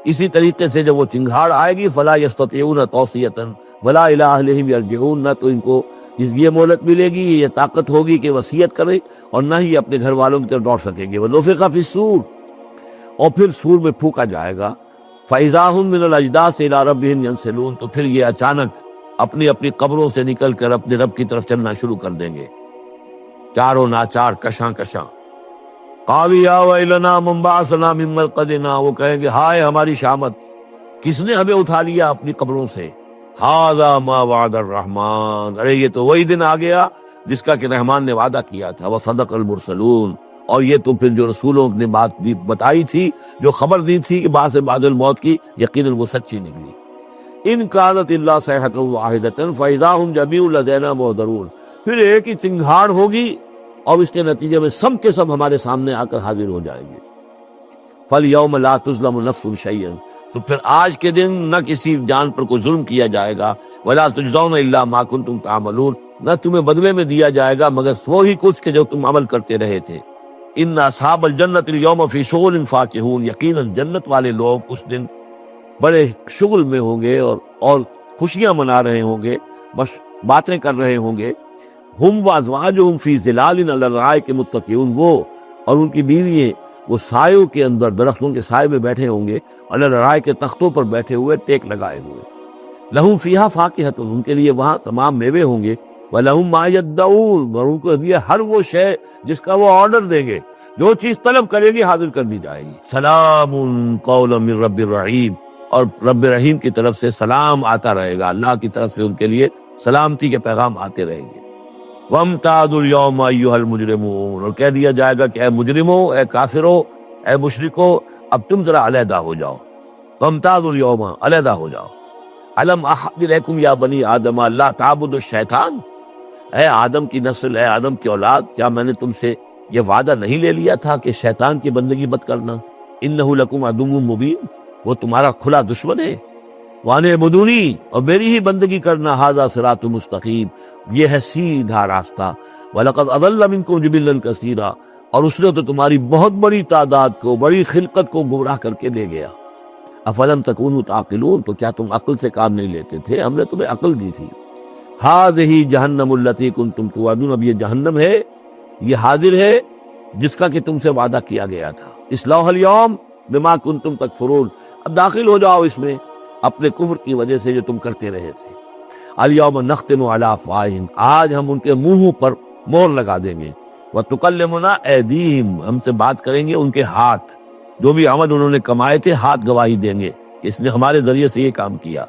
اسی طریقے سے جب وہ چنگھاڑ آئے گی فلا یستطیعون توصیۃ ولا الی اہلہم یرجعون، نہ تو ان کو یہ مہلت ملے گی، یہ طاقت ہوگی کہ وصیت کرے، اور نہ ہی اپنے گھر والوں کی طرف لوٹ سکیں گے۔ وَنُفِخَ فِي الصُّورِ، اور پھر سور میں پھونکا جائے گا، فَإِذَا هُم مِّنَ الْأَجْدَاثِ إِلَىٰ رَبِّهِمْ يَنسِلُونَ، تو پھر یہ اچانک اپنی اپنی قبروں سے نکل کر اپنے رب کی طرف چلنا شروع کر دیں گے، چاروں ناچار، کشاں کشاں۔ قَالُوا يَا وَيْلَنَا مَن بَعَثَنَا مِن مَّرْقَدِنَا، وہ کہیں گے ہائے ہماری شامت، کس نے ہمیں اٹھا لیا اپنی قبروں سے۔ هَٰذَا مَا وَعَدَ الرَّحْمَٰنُ، ارے یہ تو وہی دن آ گیا جس کا کہ رحمان نے وعدہ کیا تھا، وَصَدَقَ الْمُرْسَلُونَ، اور یہ تو پھر جو رسولوں نے بات بتائی تھی، جو خبر دی تھی کہ بعد سے بعد الموت کی، یقیناً وہ سچی نکلی۔ ان کانت الا صیحۃ واحدۃ فاذا هم جميع لدینا محضرون، پھر ایک ہی چنگھاڑ ہوگی اور اس کے نتیجے میں سب کے سب ہمارے سامنے آ کر حاضر ہو جائیں گے۔ فالیوم لا تظلم نفس شیئا، تو پھر آج کے دن نہ کسی جان پر کوئی ظلم کیا جائے گا، ولا تجزون الا ما کنتم تعملون، نہ تمہیں بدلے میں دیا جائے گا مگر وہی کچھ کہ جو تم عمل کرتے رہے تھے۔ ان اصحاب الجنت اليوم فی شغل فاکہون، یقیناً جنت والے لوگ اس دن بڑے شغل میں ہوں گے اور خوشیاں منا رہے ہوں گے، بس باتیں کر رہے ہوں گے۔ ہم وازواجہم فی ظلال علی الارائک متکئون، وہ اور ان کی بیوییں وہ سایوں کے اندر، درختوں کے سائے میں بیٹھے ہوں گے، علی الارائک کے تختوں پر بیٹھے ہوئے، ٹیک لگائے ہوئے۔ لہم فیہا فاکہۃ، ان کے لیے وہاں تمام میوے ہوں گے، وَلَهُم مَا يَدَّعُونَ، اور ان کو لیے ہر وہ شے جس کا وہ آرڈر دیں گے، جو چیز طلب کرے گی حاضر کر دی جائے گی۔ سلام قولا من رب الرحیم، اور رب رحیم کی طرف سے سلام آتا رہے گا، اللہ کی طرف سے ان کے لیے سلامتی کے پیغام آتے رہیں گے۔ وَامْتَازُوا الْيَوْمَ أَيُّهَا الْمُجْرِمُونَ، اور کہہ دیا جائے گا کہ اے مجرمو، اے کافرو، اے مشرکو، اب تم ذرا علیحدہ ہو جاؤ۔ وَامْتَازُوا الْيَوْمَ، علیحدہ ہو جاؤ۔ أَلَمْ أَعْهَدْ إِلَيْكُمْ يَا بَنِي آدَمَ أَلَّا تَعْبُدُوا الشَّيْطَانَ، اے آدم کی نسل، اے آدم کی اولاد، کیا میں نے تم سے یہ وعدہ نہیں لے لیا تھا کہ شیطان کی بندگی مت کرنا؟ إِنَّهُ لَكُمْ عَدُوٌّ مُبِينٌ، وہ تمہارا کھلا دشمن ہے۔ وَأَنِ اعْبُدُونِي، اور میری ہی بندگی کرنا، هَذَا صِرَاطٌ مُسْتَقِيمٌ، یہ ہے سیدھا راستہ۔ وَلَقَدْ أَضَلَّ مِنكُمْ جِبِلًّا كَثِيرًا، اور اس نے تو تمہاری بہت بڑی تعداد کو، بڑی خلقت کو گمراہ کر کے لے گیا۔ أَفَلَمْ تَكُونُوا تَعْقِلُونَ، تو کیا تم عقل سے کام نہیں لیتے تھے؟ ہم نے تمہیں عقل دی تھی۔ هَذِهِ جَهَنَّمُ الَّتِي كُنتُمْ تُوعَدُونَ، اب یہ جہنم ہے، یہ حاضر ہے جس کا کہ تم سے وعدہ کیا گیا تھا۔ اصلوها اليوم بما كنتم تکفرون، اب داخل ہو جاؤ اس میں اپنے کفر کی وجہ سے جو تم کرتے رہے تھے۔ اليوم نختم على افواہہم، آج ہم ان کے منہوں پر مہر لگا دیں گے۔ وتکلمنا ایدیہم، ہم سے بات کریں گے ان کے ہاتھ، جو بھی عمل انہوں نے کمائے تھے ہاتھ گواہی دیں گے کہ اس نے ہمارے ذریعے سے یہ کام کیا۔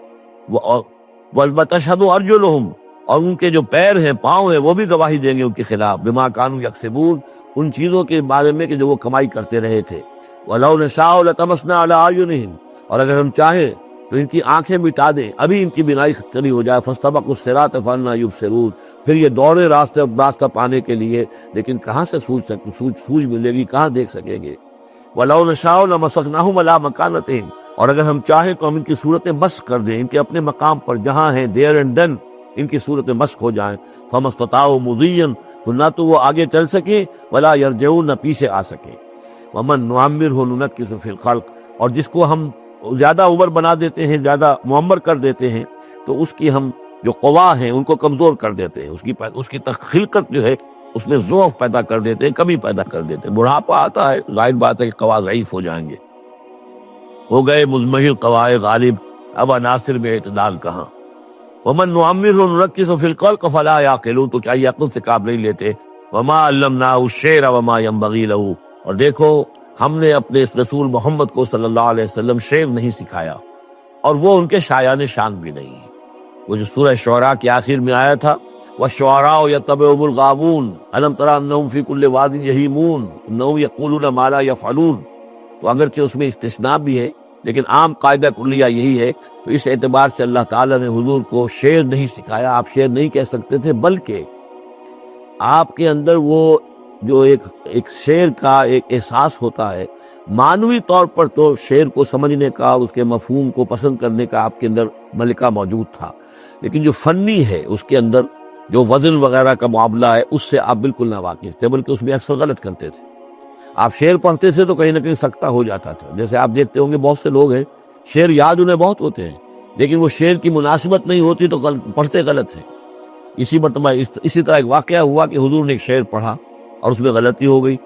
وتشہد ارجلہم، اور ان کے جو پیر ہیں، پاؤں ہیں، وہ بھی گواہی دیں گے ان کے خلاف، بما كانوا یکسبون، ان چیزوں کے بارے میں کہ جو وہ کمائی کرتے رہے تھے۔ وَلَوْ نَشَاءُ لَطَمَسْنَا عَلَىٰ أَعْيُنِهِمْ، اور اگر ہم چاہیں تو ان کی آنکھیں مٹا دیں، ابھی ان کی بینائی چلی ہو جائے۔ فَاسْتَبَقُوا الصِّرَاطَ فَأَنَّىٰ يُبْصِرُونَ، پھر یہ دوڑے راستہ پانے کے لیے، لیکن کہاں سے سوجھ ملے گی، کہاں دیکھ سکیں گے۔ وَلَوْ نَشَاءُ لَمَسَخْنَاهُمْ عَلَىٰ مَكَانَتِهِمْ، اور اگر ہم چاہیں تو ہم ان کی صورتیں مسخ کر دیں، ان کے اپنے مقام پر جہاں ہیں، دیر اینڈ دن ان کی صورتیں مسخ ہو جائیں۔ فَمَا اسْتَطَاعُوا مُضِيًّا، تو نہ تو وہ آگے چل سکیں، وَلَا يَرْجِعُونَ، نہ پیچھے آ سکیں۔ وَمَن نُعَمِّرْهُ نُنَكِّسُ فِي الْخَلْقِ، اور جس کو ہم زیادہ عمر بنا دیتے ہیں، زیادہ معمر کر دیتے ہیں، تو اس کی ہم جو قوا ہیں ان کو کمزور کر دیتے ہیں، اس کی خلقت جو ہے اس میں ضعف پیدا کر دیتے ہیں، کمی پیدا کر دیتے ہیں۔ بڑھاپا آتا ہے، ظاہر بات ہے کہ قوا ضعیف ہو جائیں گے، ہو گئے مزمحل قوائے غالب، اب عناصر میں اعتدال کہاں۔ وَمَن نُعَمِّرْهُ نُنَكِّسُ فِي الْخَلْقِ فَلَا يَعْقِلُونَ، تو کیا یہ عقل سے کام نہیں لیتے۔ وَمَا عَلَّمْنَاهُ الشِّعْرَ وَمَا يَنبَغِي لَهُ، اور دیکھو ہم نے اپنے اس رسول محمد کو صلی اللہ علیہ وسلم شعر نہیں سکھایا، اور وہ ان کے شایان شان بھی نہیں ہے۔ وہ جو سورہ شعراء کے آخر میں آیا تھا، وَالشُّعَرَاءُ يَتَّبِعُهُمُ الْغَاوُونَ أَلَمْ تَرَ أَنَّهُمْ فِي كُلِّ وَادٍ يَهِيمُونَ إِنَّهُمْ يَقُولُونَ مَا لَا يَفْعَلُونَ، تو اگرچہ اس میں استثناء بھی ہے لیکن عام قاعدہ کلیہ یہی ہے، تو اس اعتبار سے اللہ تعالیٰ نے حضور کو شعر نہیں سکھایا، آپ شعر نہیں کہہ سکتے تھے، بلکہ آپ کے اندر وہ جو ایک شعر کا ایک احساس ہوتا ہے، معنوی طور پر تو شعر کو سمجھنے کا، اس کے مفہوم کو پسند کرنے کا آپ کے اندر ملکہ موجود تھا، لیکن جو فنی ہے اس کے اندر جو وزن وغیرہ کا معاملہ ہے اس سے آپ بالکل نہ واقف تھے، بلکہ اس میں اکثر غلط کرتے تھے۔ آپ شعر پڑھتے تھے تو کہیں نہ کہیں سکتہ ہو جاتا تھا، جیسے آپ دیکھتے ہوں گے بہت سے لوگ ہیں شعر یاد انہیں بہت ہوتے ہیں، لیکن وہ شعر کی مناسبت نہیں ہوتی تو پڑھتے غلط ہیں۔ اسی مرتبہ اسی طرح ایک واقعہ ہوا کہ حضور نے ایک شعر پڑھا اور اس میں غلطی ہو گئی،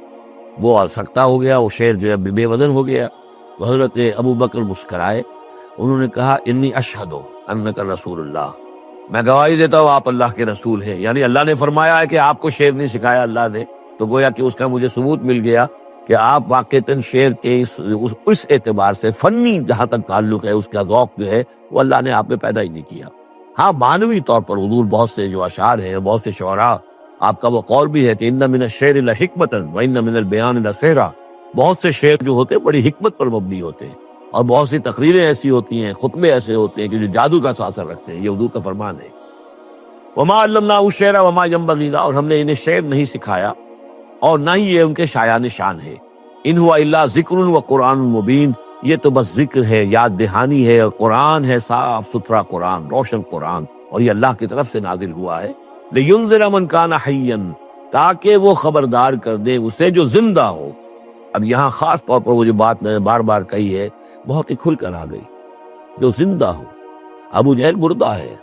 وہ سکتہ ہو گیا، وہ شعر جو ہے بے وزن ہو گیا۔ تو حضرت ابو بکر مسکرائے، انہوں نے کہا انی اشہد انک رسول اللہ، میں گواہی دیتا ہوں آپ اللہ کے رسول ہیں، یعنی اللہ نے فرمایا ہے کہ آپ کو شعر نہیں سکھایا اللہ نے، تو گویا کہ اس کا مجھے ثبوت مل گیا کہ آپ واقعتاً شعر کے اس اعتبار سے فنی جہاں تک تعلق ہے، اس کا ذوق جو ہے وہ اللہ نے آپ میں پیدا ہی نہیں کیا۔ ہاں معنوی طور پر حضور بہت سے جو اشعار ہیں، بہت سے شعراء، آپ کا وہ قول بھی ہے کہ ان من الشعر لحکمۃ وان من البیان لسحرا، بہت سے شعر جو ہوتے ہیں بڑی حکمت پر مبنی ہوتے ہیں، اور بہت سی تقریریں ایسی ہوتی ہیں، خطبے ایسے ہوتے ہیں کہ جو جادو کا اثر رکھتے ہیں، یہ حضور کا فرمان ہے۔ وما علمناہ الشعر وما ينبغي له، اور ہم نے انہیں شعر نہیں سکھایا اور نہ ہی یہ ان کے شایان شان ہے۔ ان هو الا ذکر و قرآن مبین، یہ تو بس ذکر ہے، یاد دہانی ہے، اور قرآن ہے، صاف ستھرا قرآن، روشن قرآن، اور یہ اللہ کی طرف سے نازل ہوا ہے۔ لینذر من کان حیا، تاکہ وہ خبردار کر دے اسے جو زندہ ہو۔ اب یہاں خاص طور پر وہ جو بات میں نے بار بار کہی ہے بہت ہی کھل کر آ گئی، جو زندہ ہو۔ ابو جہل مردہ ہے،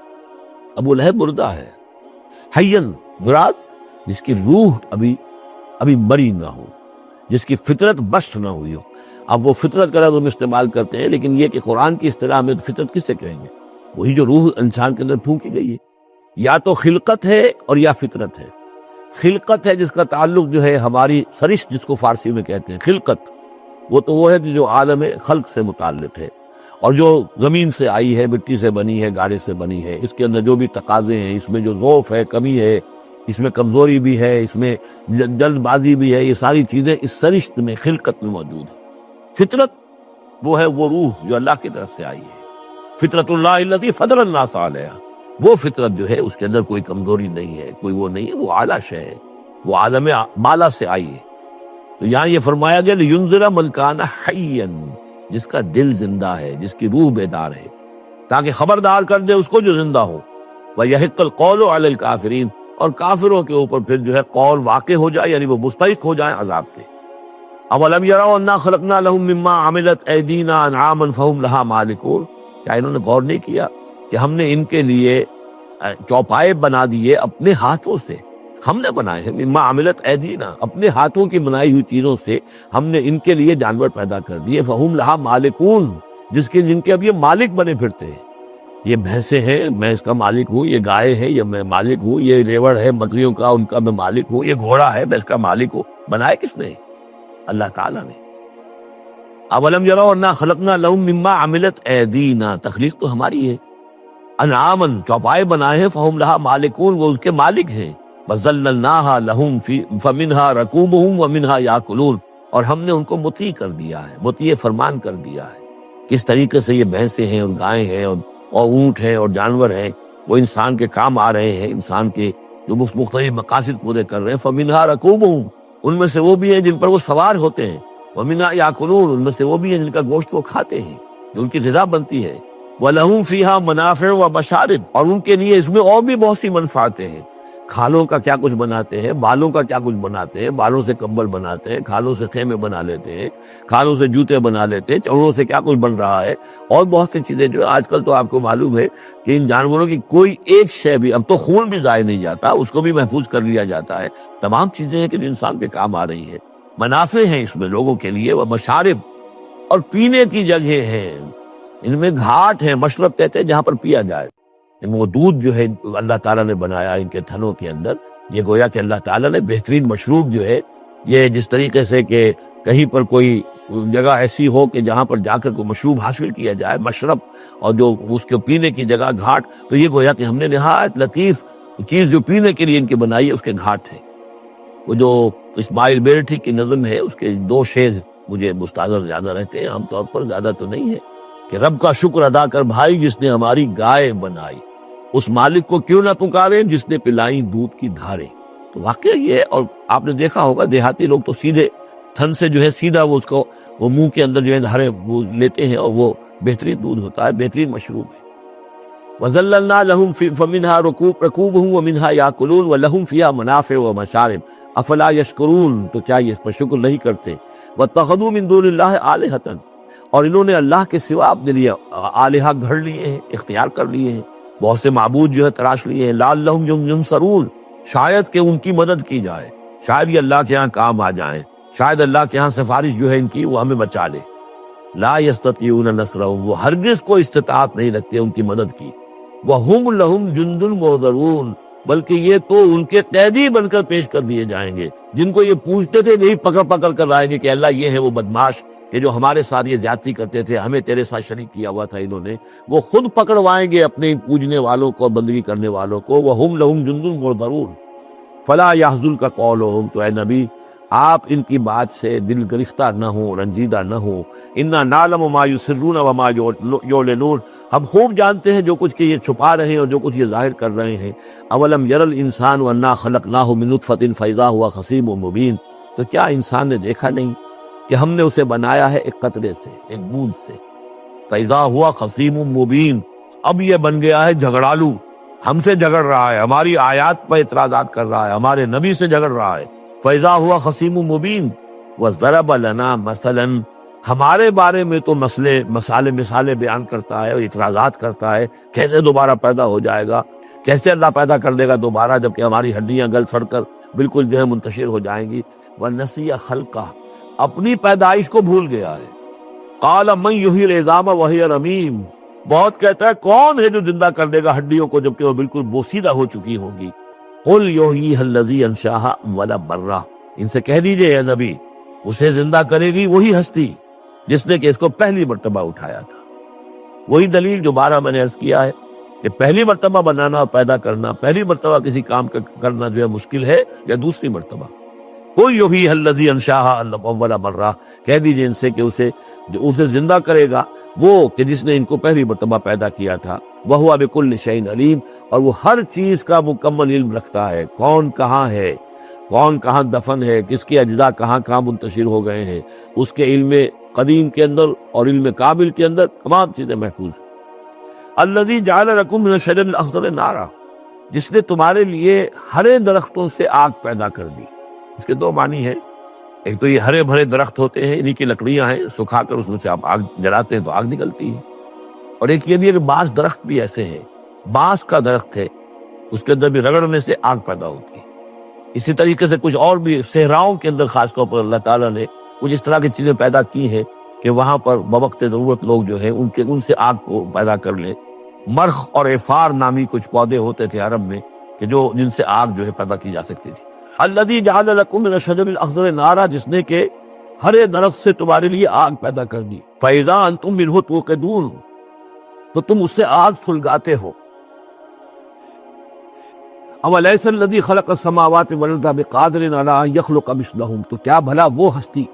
ابو لہب مردہ ہے، حیاً مراد جس کی روح ابھی مری نہ ہو، جس کی فطرت بشت نہ ہوئی ہو۔ اب وہ فطرت کا لفظ ہم استعمال کرتے ہیں، لیکن یہ کہ قرآن کی اصطلاح میں فطرت کس سے کہیں گے؟ وہی جو روح انسان کے اندر پھونکی گئی ہے، یا تو خلقت ہے اور یا فطرت ہے۔ خلقت ہے جس کا تعلق جو ہے ہماری سرشت جس کو فارسی میں کہتے ہیں خلقت، وہ ہے کہ جو عالم خلق سے متعلق ہے، اور جو زمین سے آئی ہے، مٹی سے بنی ہے، گارے سے بنی ہے، اس کے اندر جو بھی تقاضے ہیں، اس میں جو ضعف ہے، کمی ہے، اس میں کمزوری بھی ہے، اس میں جلد بازی بھی ہے، یہ ساری چیزیں اس سرشت میں خلقت میں موجود ہیں۔ فطرت وہ ہے وہ روح جو اللہ کی طرف سے آئی ہے، فطرت اللہ التی فطر الناس علیہا، وہ فطرت جو ہے اس کے اندر کوئی کمزوری نہیں ہے، کوئی وہ نہیں ہے، وہ اعلیٰ شے ہے، وہ عالم بالا سے آئی ہے۔ تو یہاں یہ فرمایا گیا لِيُنذِرَ مَنْ كَانَ حَيًّا، جس کا دل زندہ ہے، جس کی روح بیدار ہے، تاکہ خبردار کر دے اس کو جو زندہ ہو، وَيَحِقَّ الْقَوْلُ عَلَى الْكَافِرِينَ، اور کافروں کے اوپر پھر جو ہے قول واقع ہو جائے، یعنی وہ مستحق ہو جائیں عذاب کے۔ اَوَلَمْ يَرَوْا أَنَّا خَلَقْنَا لَهُم مِّمَّا عَمِلَتْ أَيْدِينَا أَنْعَامًا فَهُمْ لَهَا مَالِكُونَ، کیا انہوں نے غور نہیں کیا کہ ہم نے ان کے لیے چوپائے بنا دیے اپنے ہاتھوں سے، ہم نے بنائے ہیں، مما عملت ایدینا، اپنے ہاتھوں کی بنائی ہوئی چیزوں سے ہم نے ان کے لیے جانور پیدا کر دیے، فہم لہا مالکون، جن کے اب یہ مالک بنے پھرتے ہیں۔ یہ بھینسیں ہیں، میں اس کا مالک ہوں، یہ گائے ہے، یہ میں مالک ہوں، یہ ریوڑ ہے بکریوں کا، ان کا میں مالک ہوں، یہ گھوڑا ہے، میں اس کا مالک ہوں۔ بنائے کس نے؟ اللہ تعالیٰ نے۔ اولم یروا انا خلقنا لهم مما عملت ایدینا، تخلیق تو ہماری ہے، انعامن، چوپائے بنائے ہیں، فہم لہا مالکون، وہ اس کے مالک ہیں، وَذَلَّلْنَاهَا لَهُمْ فَمِنْهَا رَكُوبُهُمْ وَمِنْهَا يَأْكُلُونَ، اور ہم نے ان کو مطیع کر دیا ہے، مطیع فرمان کر دیا ہے۔ کس طریقے سے یہ بھینسیں ہیں اور گائیں ہیں اور اونٹ ہیں اور جانور ہیں، وہ انسان کے کام آ رہے ہیں، انسان کے جو مختلف مقاصد پورے کر رہے ہیں۔ فَمِنْهَا رَكُوبُهُمْ، ان میں سے وہ بھی ہیں جن پر وہ سوار ہوتے ہیں، وَمِنْهَا يَأْكُلُونَ، ان میں سے وہ بھی ہیں جن کا گوشت وہ کھاتے ہیں، جو ان کی غذا بنتی ہے۔ وَلَهُمْ فِيهَا مَنَافِعُ وَمَشَارِبُ، اور ان کے لیے اس میں اور بھی بہت سی منفعتیں ہیں، کھالوں کا کیا کچھ بناتے ہیں، بالوں کا کیا کچھ بناتے ہیں، بالوں سے کمبل بناتے ہیں، کھالوں سے خیمے بنا لیتے ہیں، کھالوں سے جوتے بنا لیتے ہیں، چمڑوں سے کیا کچھ بن رہا ہے، اور بہت سی چیزیں جو آج کل تو آپ کو معلوم ہے کہ ان جانوروں کی کوئی ایک شے بھی، اب تو خون بھی ضائع نہیں جاتا، اس کو بھی محفوظ کر لیا جاتا ہے، تمام چیزیں ہیں کہ جو انسان کے کام آ رہی ہیں، منافع ہیں اس میں لوگوں کے لیے، وہ مشارب، اور پینے کی جگہ ہیں، ان میں گھاٹ ہیں، مشرب کہتے ہیں جہاں پر پیا جائے، وہ دودھ جو ہے اللہ تعالیٰ نے بنایا ان کے تھنوں کے اندر، یہ گویا کہ اللہ تعالیٰ نے بہترین مشروب جو ہے، یہ جس طریقے سے کہ کہیں پر کوئی جگہ ایسی ہو کہ جہاں پر جا کر کوئی مشروب حاصل کیا جائے، مشرب، اور جو اس کے پینے کی جگہ گھاٹ، تو یہ گویا کہ ہم نے نہایت لطیف چیز جو پینے کے لیے ان کی بنائی ہے، اس کے گھاٹ ہے۔ وہ جو اسماعیل بیرٹھی کی نظم ہے، اس کے دو شعر مجھے مستحضر زیادہ رہتے ہیں، عام طور پر زیادہ تو نہیں ہے، کہ رب کا شکر ادا کر بھائی جس نے ہماری گائے بنائی، اس مالک کو کیوں نہ پکارے جس نے پلائیں دودھ کی دھاریں۔ تو واقعہ یہ ہے، اور آپ نے دیکھا ہوگا دیہاتی لوگ تو سیدھے تھن سے جو ہے سیدھا وہ اس کو وہ منہ کے اندر جو ہے دھاریں وہ لیتے ہیں، اور وہ بہترین دودھ ہوتا ہے، بہترین مشروب ہے۔ وَذَلَّلْنَا لَهُمْ فَمِنْهَا رَكُوبُهُمْ وَمِنْهَا يَأْكُلُونَ وَلَهُمْ فِيهَا مَنَافِعُ وَمَشَارِبُ أَفَلَا يَشْكُرُونَ، تو کیا یہ اس پر شکر نہیں کرتے؟ وَاتَّخَذُوا مِن دُونِ اللَّهِ آلِهَةً، اور انہوں نے اللہ کے سوا اپنے لیے آلہہ گھڑ لیے ہیں، اختیار کر لیے ہیں، بہت سے معبود جو ہے تراش لیے ہیں، لَعَلَّهُمْ يُنصَرُونَ، شاید کہ ان کی مدد کی جائے، شاید یہ اللہ کے ہاں کام آ جائیں، شاید اللہ کے ہاں سفارش جو ہے ان کی وہ ہمیں بچا لے۔ لا يستطيعون نصرهم، وہ ہرگز کو استطاعت نہیں رکھتے ان کی مدد کی۔ وَهُمْ لَهُمْ جُنْدٌ مُحْضَرُونَ، بلکہ یہ تو ان کے قیدی بن کر پیش کر دیے جائیں گے، جن کو یہ پوچھتے تھے یہی پکڑ پکڑ کر لائیں گے کہ اللہ یہ ہے وہ بدماش کہ جو ہمارے ساتھ یہ زیادتی کرتے تھے، ہمیں تیرے ساتھ شریک کیا ہوا تھا انہوں نے، وہ خود پکڑوائیں گے اپنے پوجنے والوں کو، بندگی کرنے والوں کو۔ وَهُمْ لَهُمْ جُنْدٌ مُحْضَرُونَ فَلَا يَحْزُنْكَ قَوْلُهُمْ، تو اے نبی آپ ان کی بات سے دل گرفتہ نہ ہو، رنجیدہ نہ ہو۔ اِنَّا نَعْلَمُ مَا يُسِرُّونَ وَمَا يُعْلِنُونَ، ہم خوب جانتے ہیں جو کچھ کہ یہ چھپا رہے ہیں اور جو کچھ یہ ظاہر کر رہے ہیں۔ اَوَلَمْ يَرَ الْإِنسَانُ أَنَّا خَلَقْنَاهُ مِن نُطْفَةٍ فَإِذَا هُوَ خَصِيمٌ مُبِينٌ، تو کیا انسان نے دیکھا نہیں کہ ہم نے اسے بنایا ہے ایک قطرے سے، ایک بوند سے، فَإِذَا هُوَ خَصِيمٌ مُبِينٌ، اب یہ بن گیا ہے جھگڑالو، ہم سے جھگڑ رہا ہے، ہماری آیات پر اعتراضات کر رہا ہے، ہمارے نبی سے جھگڑ رہا ہے۔ فَإِذَا هُوَ خَصِيمٌ مُبِينٌ وَضَرَبَ لَنَا مَثَلًا، ہمارے بارے میں تو مثالیں بیان کرتا ہے اور اعتراضات کرتا ہے، کیسے دوبارہ پیدا ہو جائے گا، کیسے اللہ پیدا کر دے گا دوبارہ جبکہ ہماری ہڈیاں گل سڑ کر بالکل جو ہے منتشر ہو جائیں گی۔ وَنَسِيَ خَلْقَهُ، اپنی پیدائش کو بھول گیا ہے۔ قَالَ مَن يُحْيِي الْعِظَامَ وَهِيَ رَمِيمٌ، بہت کہتا ہے کون ہے جو زندہ کر دے گا ہڈیوں کو جبکہ وہ بالکل بوسیدہ ہو چکی ہوں گی۔ قل یحییھا الذی انشاھا اول مرہ، ان سے کہہ دیجئے اے نبی، اسے زندہ کرے گی وہی ہستی جس نے کہ اس کو پہلی مرتبہ اٹھایا تھا۔ وہی دلیل جو بارہ میں نے عرض کیا ہے کہ پہلی مرتبہ بنانا اور پیدا کرنا، پہلی مرتبہ کسی کام کا کرنا جو ہے مشکل ہے، یا دوسری مرتبہ۔ کوئی یحییھا الذی انشاھا اول مرہ، کہہ دیجئے ان سے کہ اسے زندہ کرے گا وہ کہ جس نے ان کو پہلی مرتبہ پیدا کیا تھا۔ وہو بکل شیء علیم، اور وہ ہر چیز کا مکمل علم رکھتا ہے، کون کہاں ہے، کون کہاں دفن ہے، کس کے اجزاء کہاں کہاں منتشر ہو گئے ہیں، اس کے علم قدیم کے اندر اور علم کامل کے اندر تمام چیزیں محفوظ ہیں۔ الذی جعل لکم من الشجر الاخضر نارا، جس نے تمہارے لیے ہرے درختوں سے آگ پیدا کر دی۔ اس کے دو معنی ہیں، ایک تو یہ ہرے بھرے درخت ہوتے ہیں، انہی کی لکڑیاں ہیں، سکھا کر اس میں سے آپ آگ جلاتے ہیں تو آگ نکلتی ہے، اور ایک یہ بھی ہے کہ بعض درخت بھی ایسے ہیں، بانس کا درخت ہے، اس کے اندر بھی رگڑنے سے آگ پیدا ہوتی ہے۔ اسی طریقے سے کچھ اور بھی صحراؤں کے اندر خاص طور پر اللہ تعالیٰ نے کچھ اس طرح کی چیزیں پیدا کی ہیں کہ وہاں پر بوقت ضرورت لوگ جو ہیں ان سے آگ کو پیدا کر لیں۔ مرخ اور عفار نامی کچھ پودے ہوتے تھے عرب میں کہ جن سے آگ جو ہے پیدا کی جا سکتی تھی۔ الذی جعل لکم من الشجر الاخضر نارا، جس نے کہ ہرے درخت سے تمہارے لیے آگ پیدا کر دی۔ فاذا انتم منہ توقدون، تو تم اس سے آگ سلگاتے ہو۔ اولیس الذی خلق السماوات والارض بقادر علی ان یخلق مثلہم، تو کیا بھلا وہ ہستی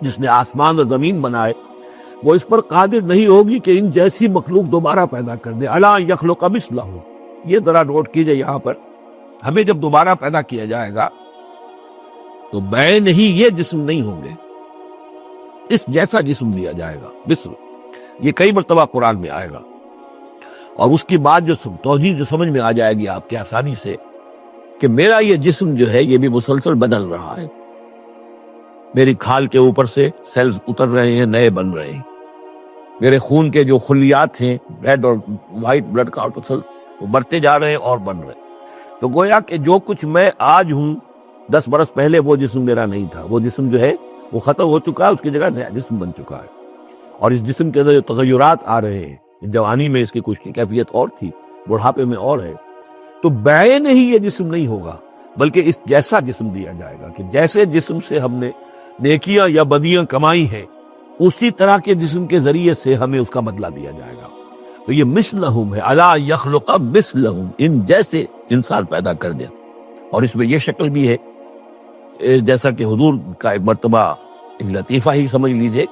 جس نے آسمان اور زمین بنائے وہ اس پر قادر نہیں ہوگی کہ ان جیسی مخلوق دوبارہ پیدا کر دے۔ علی ان یخلق مثلہم، یہ ذرا نوٹ کیجئے، یہاں پر ہمیں جب دوبارہ پیدا کیا جائے گا تو بے نہیں یہ جسم نہیں ہوں گے، اس جیسا جسم لیا جائے گا، مثل، یہ کئی مرتبہ قرآن میں آئے گا، اور اس کی بات جو توجیہ جو سمجھ میں آ جائے گی آپ کے آسانی سے کہ میرا یہ جسم جو ہے یہ بھی مسلسل بدل رہا ہے، میری کھال کے اوپر سے سیلز اتر رہے ہیں، نئے بن رہے ہیں، میرے خون کے جو خلیات ہیں، ریڈ اور وائٹ بلڈ کارٹوسل، وہ بڑھتے جا رہے ہیں اور بن رہے ہیں۔ تو گویا کہ جو کچھ میں آج ہوں 10 برس پہلے وہ جسم میرا نہیں تھا، وہ جسم جو ہے وہ ختم ہو چکا ہے، اس کی جگہ نیا جسم بن چکا ہے، اور اس جسم کے اندر جو تغیرات آ رہے ہیں، جوانی میں اس کی کچھ کی کیفیت اور تھی، بڑھاپے میں اور ہے، تو بے نہیں یہ جسم نہیں ہوگا، بلکہ اس جیسا جسم دیا جائے گا کہ جیسے جسم سے ہم نے نیکیاں یا بدیاں کمائی ہیں اسی طرح کے جسم کے ذریعے سے ہمیں اس کا بدلہ دیا جائے گا۔ تو یہ مثلہم ہے، الی یخلق مثلہم، ان جیسے انسان پیدا کر دے۔ اور اس میں یہ شکل بھی ہے جیسا کہ حضور کا ایک مرتبہ ایک لطیفہ ہی سمجھ لیجئے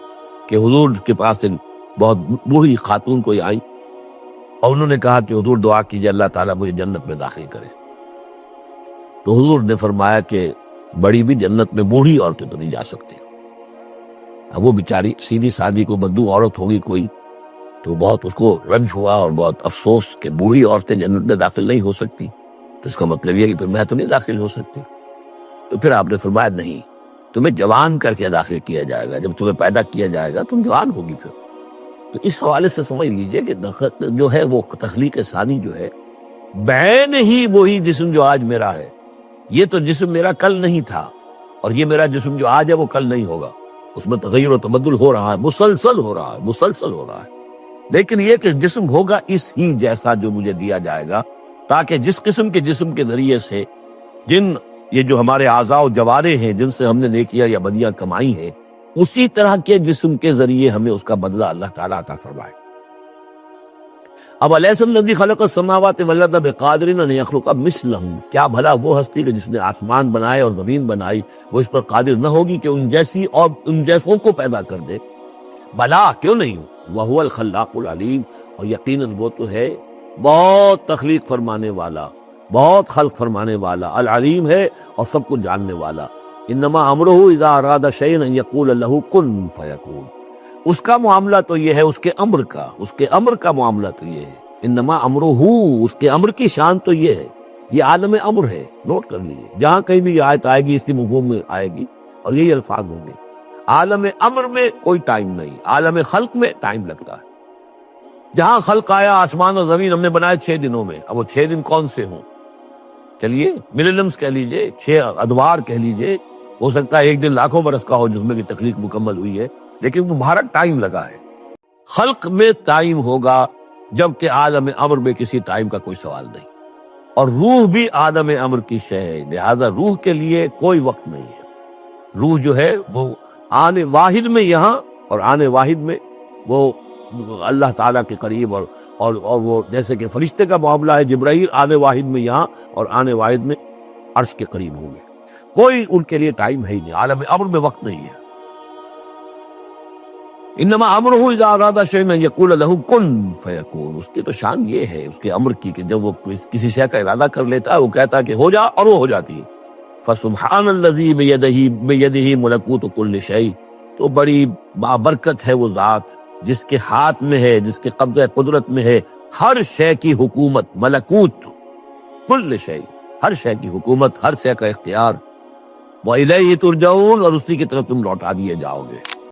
کہ حضور کے پاس ایک بہت بوڑھی خاتون کوئی آئی اور انہوں نے کہا کہ حضور دعا کیجئے اللہ تعالیٰ مجھے جنت میں داخل کرے۔ تو حضور نے فرمایا کہ بڑی بھی جنت میں بوڑھی عورتیں تو نہیں جا سکتی۔ اب وہ بیچاری سیدھی سادی کو بدو عورت ہوگی کوئی، تو بہت اس کو رنج ہوا اور بہت افسوس کہ بوڑھی عورتیں جنت میں داخل نہیں ہو سکتی، تو اس کا مطلب یہ کہ پھر میں تو نہیں داخل ہو سکتی۔ تو پھر آپ نے فرمایا نہیں، تمہیں جوان کر کے داخل کیا جائے گا، جب تمہیں پیدا کیا جائے گا تم جوان ہوگی پھر۔ تو اس حوالے سے سمجھ لیجئے کہ جو ہے وہ تخلیق ثانی جو ہے بے نہیں وہی جسم جو آج میرا ہے، یہ تو جسم میرا کل نہیں تھا، اور یہ میرا جسم جو آج ہے وہ کل نہیں ہوگا، اس میں تغیر و تبدل ہو رہا ہے، مسلسل ہو رہا ہے، مسلسل ہو رہا ہے۔ لیکن یہ کہ جسم ہوگا اس ہی جیسا جو مجھے دیا جائے گا، تاکہ جس قسم کے جسم کے ذریعے سے یہ جو ہمارے اعضاء و جوارے ہیں جن سے ہم نے نیکیاں یا بدیاں کمائی ہیں، اسی طرح کے جسم کے ذریعے ہمیں اس کا بدلہ اللہ تعالیٰ عطا فرمائے۔ اب الیس الذی خلق السماوات والارض بقادر ان یخلق مثلہم، کیا بھلا وہ ہستی کہ جس نے آسمان بنائے اور زمین بنائی وہ اس پر قادر نہ ہوگی کہ ان جیسی اور ان جیسوں کو پیدا کر دے؟ بلا، کیوں نہیں، وہو الخلاق العلیم، اور یقیناً وہ تو ہے بہت تخلیق فرمانے والا، بہت خلق فرمانے والا، العلیم ہے اور سب کو جاننے والا۔ انما امرہ اذا اراد شیئا ان یقول لہ کن فیکون، اس کا معاملہ تو یہ ہے، اس کے امر کا معاملہ تو یہ ہے۔ انما امرہ، اس کے امر کی شان تو یہ ہے، یہ عالم امر ہے، نوٹ کر لیجیے، جہاں کہیں بھی یہ آیت آئے گی اسی مفہوم میں آئے گی اور یہی الفاظ ہوں گے۔ عالم امر میں کوئی ٹائم نہیں، عالم خلق میں ٹائم لگتا ہے۔ جہاں خلق آیا، آسمان اور زمین ہم نے بنائے 6 دنوں میں، اب وہ 6 دن کون سے ہوں؟ چلیے ملینمز کہہ لیجئے، 6 ادوار کہہ لیجئے، ہو سکتا ہے ایک دن لاکھوں برس کا ہو جس میں کی تخلیق مکمل ہوئی ہے، لیکن مبارک ٹائم لگا ہے۔ خلق میں ٹائم ہوگا، جبکہ عالم امر میں کسی ٹائم کا کوئی سوال نہیں۔ اور روح بھی عالم امر کی شے ہے، لہذا روح کے لیے کوئی وقت نہیں ہے۔ روح جو ہے وہ آنے واحد میں یہاں اور آنے واحد میں وہ اللہ تعالیٰ کے قریب، اور وہ جیسے کہ فرشتے کا معاملہ ہے، جبرائیل آنے واحد میں یہاں اور آنے واحد میں عرش کے قریب ہوں گے، کوئی ان کے لیے ٹائم ہے ہی نہیں، عالم امر میں وقت نہیں ہے۔ انما امرہ اذا اراد شیئا ان یقول له کن فیکون، اس کی تو شان یہ ہے اس کے امر کی کہ جب وہ کسی شے کا ارادہ کر لیتا ہے وہ کہتا ہے کہ ہو جا، اور وہ ہو جاتی ہے۔ فسبحان الذی بیدہ ملکوت کل شیء، تو بڑی بابرکت ہے وہ ذات جس کے ہاتھ میں ہے، جس کے قبضہ قدرت میں ہے ہر شے کی حکومت، ملکوت کل شیء، ہر شے کی حکومت، ہر شے کا اختیار۔ وَإِلَيْهِ تُرْجَعُونَ، اور اسی کی طرف تم لوٹا دیے جاؤ گے۔